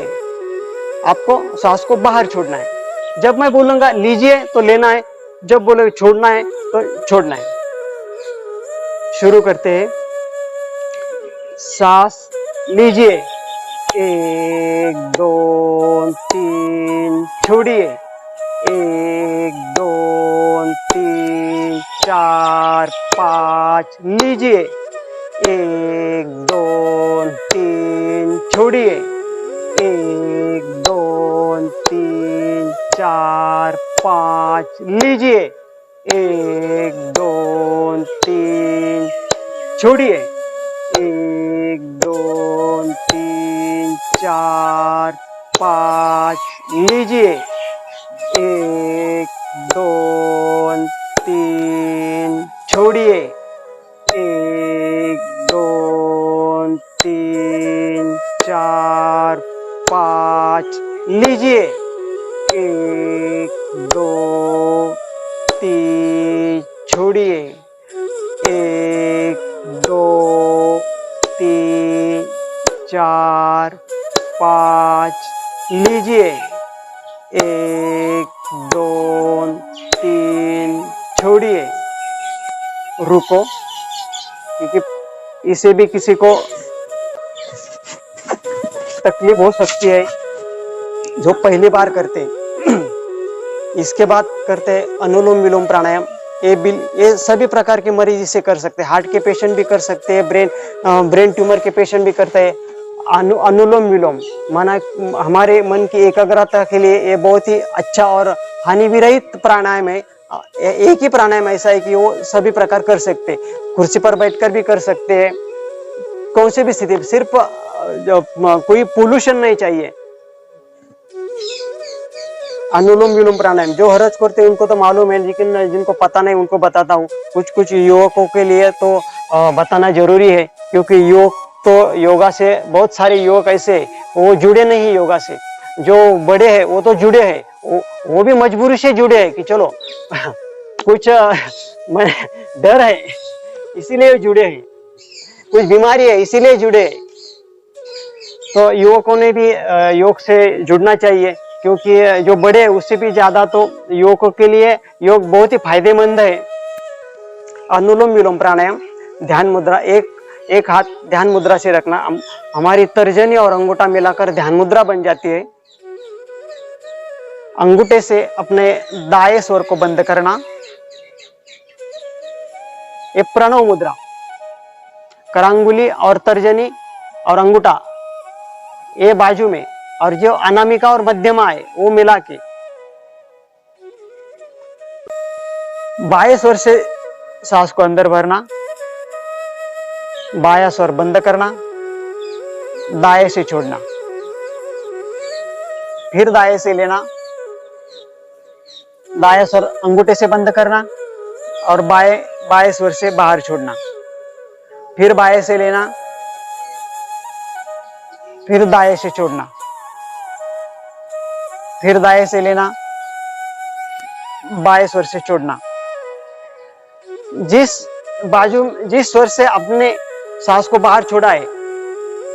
आपको सांस को बाहर छोड़ना है। जब मैं बोलूंगा लीजिए तो लेना है, जब बोले छोड़ना है तो छोड़ना है। शुरू करते हैं। सांस लीजिए, 1 2 3, छोड़िए, 1 2 3 4 5, लीजिए, 1 2 3, छोड़िए, 1 2 3 4 5, लीजिए, 1 2 3, छोड़िए, 1 2 3 4 5, लीजिए, 1 2 3, छोड़िए, 1 2 3 4 5, लीजिए, 1 2 3, छोड़िए, 1 2 3 4 5, लीजिए, 1 2 3, छोड़िए। रुको, क्योंकि इसे भी किसी को तकलीफ हो सकती है जो पहली बार करते हैं। इसके बाद करते हैं अनुलोम विलोम प्राणायाम। ये सभी प्रकार के मरीज इसे कर सकते हैं। हार्ट के पेशेंट भी कर सकते हैं, ब्रेन ट्यूमर के पेशेंट भी करते हैं। अनुलोम विलोम माना हमारे मन की एकाग्रता के लिए ये बहुत ही अच्छा और हानि विरहित प्राणायाम है। एक ही प्राणायाम ऐसा है कि वो सभी प्रकार कर सकते हैं। कुर्सी पर बैठकर भी कर सकते हैं, कौन सी भी स्थिति, सिर्फ कोई पोल्यूशन नहीं चाहिए। अनुलोम विलोम प्राणायाम जो हरज करते हैं उनको तो मालूम है, लेकिन जिनको पता नहीं उनको बताता हूँ। कुछ युवकों के लिए तो बताना जरूरी है, क्योंकि योगा से बहुत सारे युवक ऐसे वो जुड़े नहीं योगा से। जो बड़े हैं वो तो जुड़े हैं, वो भी मजबूरी से जुड़े हैं कि चलो कुछ डर है इसीलिए जुड़े हैं, कुछ बीमारी है इसीलिए जुड़े हैं। तो युवकों ने भी योग से जुड़ना चाहिए, क्योंकि जो बड़े हैं उससे भी ज्यादा तो युवकों के लिए योग बहुत ही फायदेमंद है। अनुलोम विलोम प्राणायाम, ध्यान मुद्रा, एक हाथ ध्यान मुद्रा से रखना। हमारी तर्जनी और अंगूठा मिलाकर ध्यान मुद्रा बन जाती है। अंगूठे से अपने दाएं स्वर को बंद करना, ये प्रणव मुद्रा। करांगुली और तर्जनी और अंगूठा ये बाजू में, और जो अनामिका और मध्यमा है वो मिला के बाएं स्वर से सांस को अंदर भरना, बायां स्वर बंद करना, दाएं से छोड़ना, फिर दाएं से लेना, दायां स्वर अंगूठे से बंद करना और बाएं स्वर से बाहर छोड़ना, फिर बाएं से लेना, फिर दाएं से छोड़ना, फिर दाएं से लेना, बाएं स्वर से छोड़ना। जिस बाजू, जिस स्वर से अपने सांस को बाहर छोड़ा है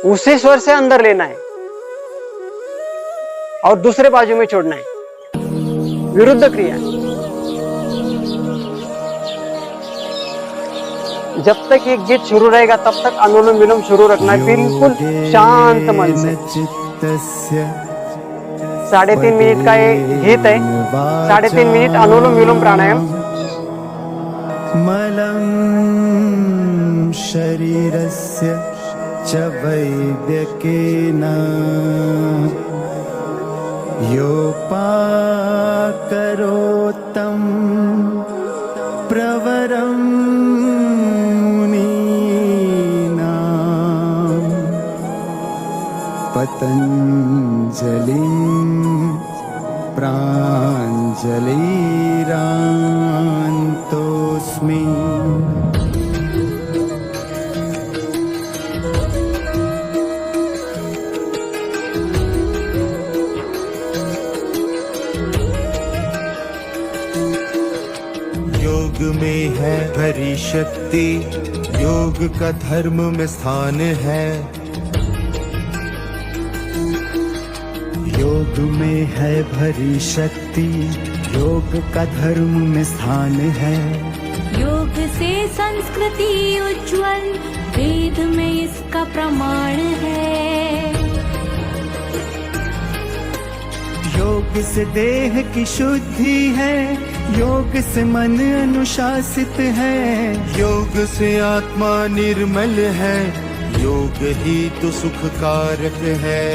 उसी स्वर से अंदर लेना है और दूसरे बाजू में छोड़ना है, विरुद्ध क्रिया। जब तक ये गीत शुरू रहेगा तब तक अनुलोम विलोम शुरू रखना है, बिल्कुल शांत मन से। 3.5 मिनट का ये गीत है, 3.5 मिनट अनुलोम विलोम प्राणायाम। मलं शरीरस्य च वैद्यकेन योपाकरोत्तं प्रवरं मुनीनां पतञ्जलिं प्राञ्जलिरान्तोऽस्मि। योग में है भरी शक्ति, योग का धर्म में स्थान है। योग में है भरी शक्ति, योग का धर्म में स्थान है। योग से संस्कृति उज्ज्वल, वेद में इसका प्रमाण है। योग से देह की शुद्धि है, योग से मन अनुशासित है। योग से आत्मा निर्मल है, योग ही तो सुख कारक है।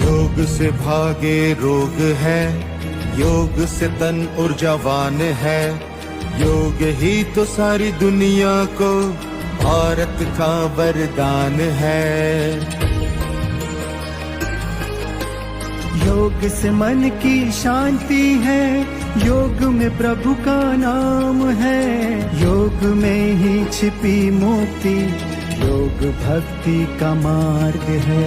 योग से भागे रोग है, योग से तन ऊर्जावान है। योग ही तो सारी दुनिया को भारत का वरदान है। योग से मन की शांति है, योग में प्रभु का नाम है। योग में ही छिपी मुक्ति, योग भक्ति का मार्ग है।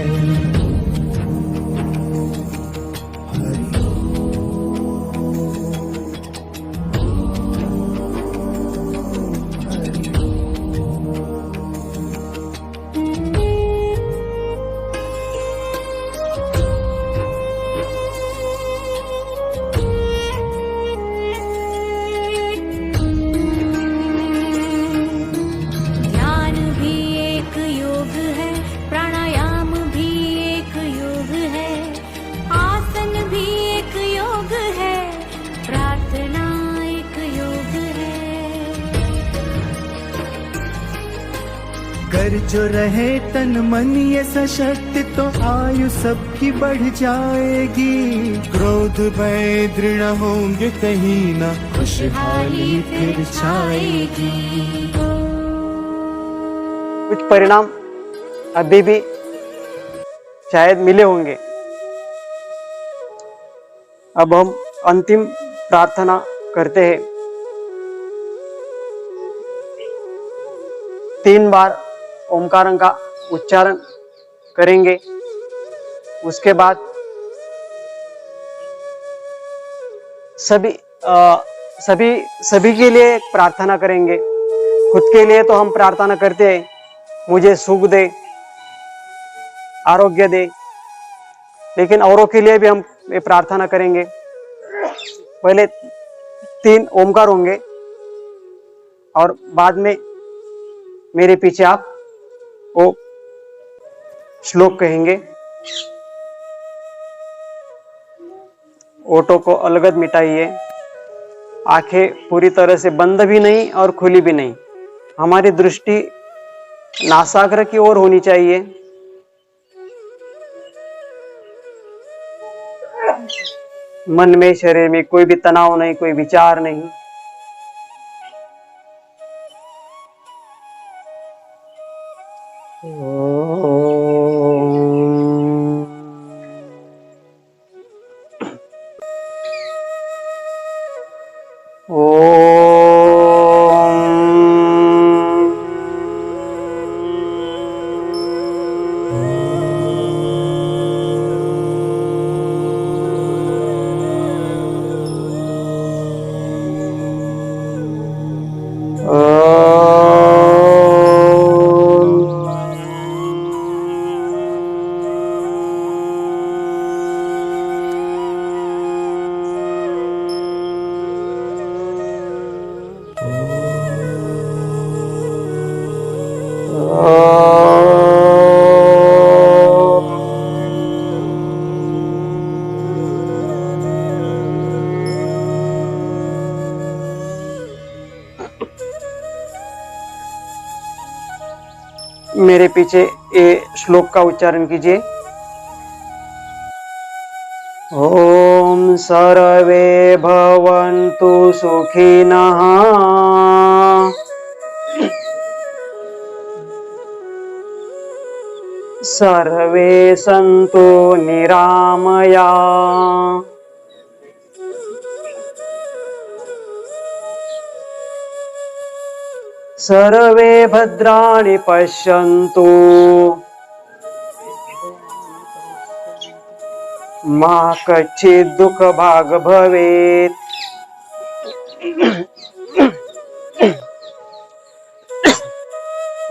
ध्यान भी एक योग है, प्राणायाम भी एक योग है, आसन भी एक योग है, प्रार्थना एक योग है। कर जो रहे तन मन ये सशक्त, तो आयु सबकी बढ़ जाएगी। क्रोध भय दृढ़ होंगे कहीं ना, खुशहाली फिर छाएगी। कुछ परिणाम अभी भी शायद मिले होंगे। अब हम अंतिम प्रार्थना करते हैं। 3 बार ओमकार का उच्चारण करेंगे। उसके बाद सभी के लिए प्रार्थना करेंगे। खुद के लिए तो हम प्रार्थना करते हैं, मुझे सुख दे, आरोग्य दे, लेकिन औरों के लिए भी हम ये प्रार्थना करेंगे। पहले 3 ओमकार होंगे और बाद में मेरे पीछे आप वो श्लोक कहेंगे। ओठों को अलगद मिटाइए, आंखें पूरी तरह से बंद भी नहीं और खुली भी नहीं। हमारी दृष्टि नासाग्र की ओर होनी चाहिए। मन में, शरीर में कोई भी तनाव नहीं, कोई विचार नहीं। ओम मेरे पीछे ये श्लोक का उच्चारण कीजिए। ओम सर्वे भवन्तु सुखिनः सर्वे सन्तु निरामया सर्वे भद्राणि पश्यन्तु मा कश्चित् दुःखभाग् भवेत्।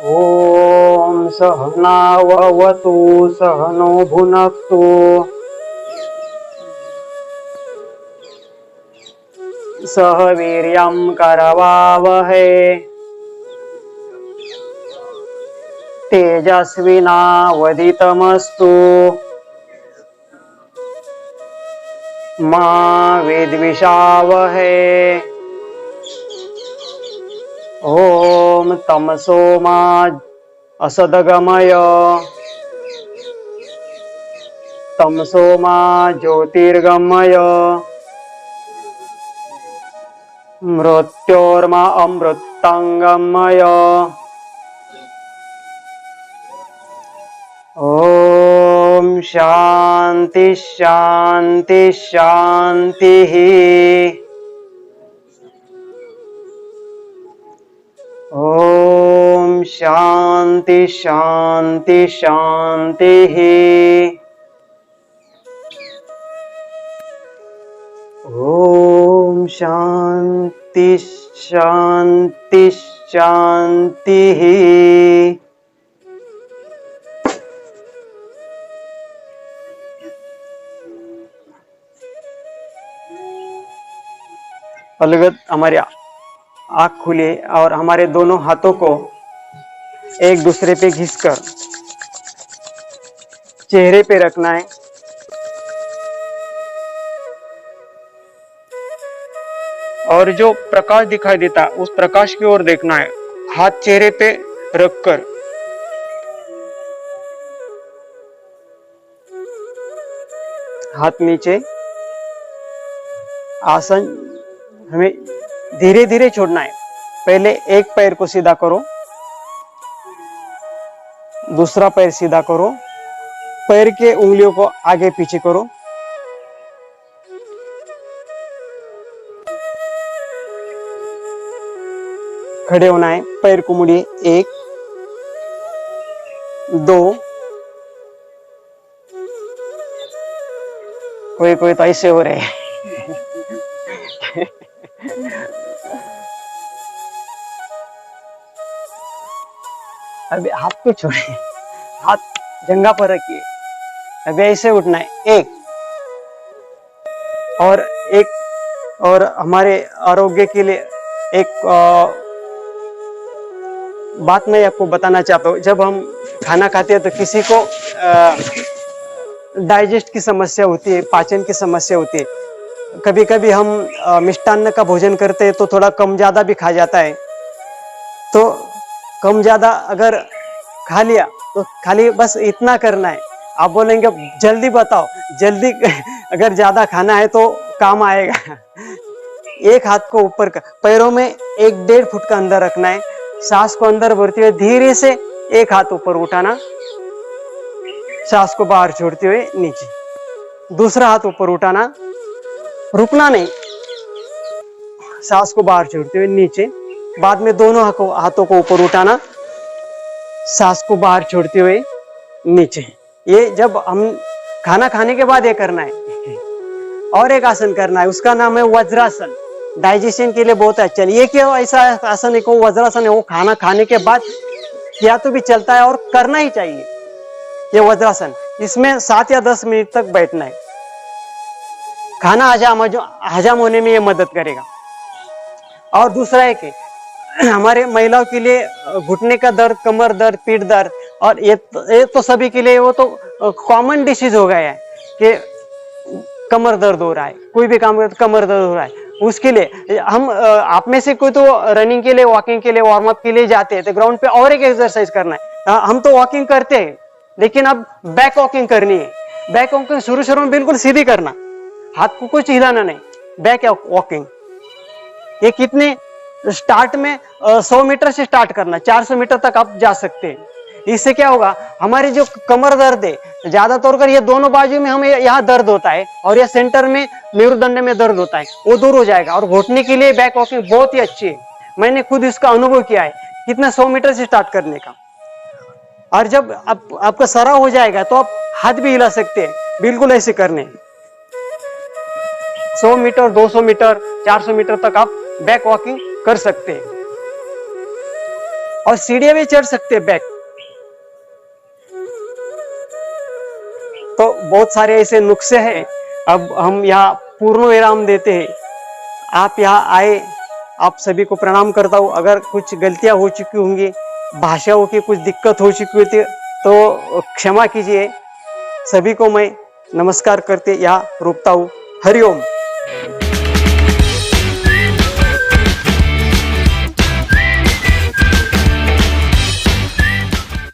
ॐ सहनाववतु सहनो भुनक्तु सह वीर्यं करवावहै तेजस्विनावधीतमस्तु मा विद्विषावहै। ॐ तमसो मा असद्गमय तमसो मा ज्योतिर्गमय मृत्योर्मा अमृतंगमय। ओम शांति शांति शांति। ओम शांति शांति शांति। ओम शांति शांति शांति। अलगत हमारी आँख खुली और हमारे दोनों हाथों को एक दूसरे पे घिसकर चेहरे पे रखना है। और जो प्रकाश दिखाई देता है उस प्रकाश की ओर देखना है। हाथ चेहरे पे रखकर हाथ नीचे, आसन हमें धीरे धीरे छोड़ना है। पहले एक पैर को सीधा करो, दूसरा पैर सीधा करो, पैर के उंगलियों को आगे पीछे करो। खड़े होना है, पैर को मुड़िए, 1 2। कोई कोई तो ऐसे हो रहे हैं। अभी हाथ को छोड़िए, हाथ जंघा पर रखिए। अभी ऐसे उठना है, 1 और हमारे आरोग्य के लिए एक बात मैं आपको बताना चाहता हूँ। जब हम खाना खाते हैं तो किसी को डाइजेस्ट की समस्या होती है, पाचन की समस्या होती है। कभी कभी हम मिष्टान्न का भोजन करते हैं तो थोड़ा कम ज्यादा भी खा जाता है। तो कम ज्यादा अगर खा लिया तो खाली बस इतना करना है। आप बोलेंगे जल्दी बताओ, जल्दी अगर ज्यादा खाना है तो काम आएगा। एक हाथ को ऊपर का, पैरों में 1-1.5 फुट का अंदर रखना है। सांस को अंदर भरते हुए धीरे से एक हाथ ऊपर उठाना, सांस को बाहर छोड़ते हुए नीचे। दूसरा हाथ ऊपर उठाना, रुकना नहीं, सांस को बाहर छोड़ते हुए नीचे, बाद में दोनों हाथों को ऊपर उठाना, सांस को बाहर छोड़ते हुए नीचे। ये जब हम खाना खाने के बाद ये करना है। और एक आसन करना है, उसका नाम है वज्रासन। डाइजेशन के लिए बहुत अच्छा है। ये क्यों ऐसा आसन है, वज्रासन है, वो खाना खाने के बाद या तो भी चलता है और करना ही चाहिए ये वज्रासन। इसमें 7 या 10 मिनट तक बैठना है। खाना हजम होने में ये मदद करेगा। और दूसरा है कि हमारे महिलाओं के लिए घुटने का दर्द, कमर दर्द, पीठ दर्द, और ये तो सभी के लिए वो तो कॉमन डिसीज हो गया है कि कमर दर्द हो रहा है, कोई भी काम करते कमर दर्द हो रहा है। उसके लिए हम आप में से कोई तो रनिंग के लिए, वॉकिंग के लिए, वार्म अप के लिए जाते हैं तो ग्राउंड पे और एक एक्सरसाइज करना है। हम तो वॉकिंग करते हैं, लेकिन अब बैक वॉकिंग करनी है। बैक वॉकिंग शुरू में बिल्कुल सीधी करना, हाथ को कुछ हिलाना नहीं। बैक वॉकिंग ये कितने स्टार्ट में 100 मीटर से स्टार्ट करना, 400 मीटर तक आप जा सकते हैं। इससे क्या होगा, हमारी जो कमर दर्द है, ज्यादा तौर पर ये दोनों बाजू में हमें यहाँ दर्द होता है और यह सेंटर में मेरुदंड में दर्द होता है, वो दूर हो जाएगा। और घुटने के लिए बैक वॉकिंग बहुत ही अच्छी है। मैंने खुद इसका अनुभव किया है, कितना 100 मीटर से स्टार्ट करने का। और जब आपका सराव हो जाएगा तो आप हाथ भी हिला सकते हैं, बिल्कुल ऐसे करने। 100 मीटर, 200 मीटर, 400 मीटर तक आप बैक वॉकिंग कर सकते हैं। और सीढ़ियां भी चढ़ सकते हैं बैक। तो बहुत सारे ऐसे नुस्खे हैं। अब हम यहाँ पूर्ण विराम देते हैं। आप यहाँ आए, आप सभी को प्रणाम करता हूँ। अगर कुछ गलतियां हो चुकी होंगी, भाषाओं की कुछ दिक्कत हो चुकी होती तो क्षमा कीजिए। सभी को मैं नमस्कार करते यहाँ रुकता हूँ। हरिओम।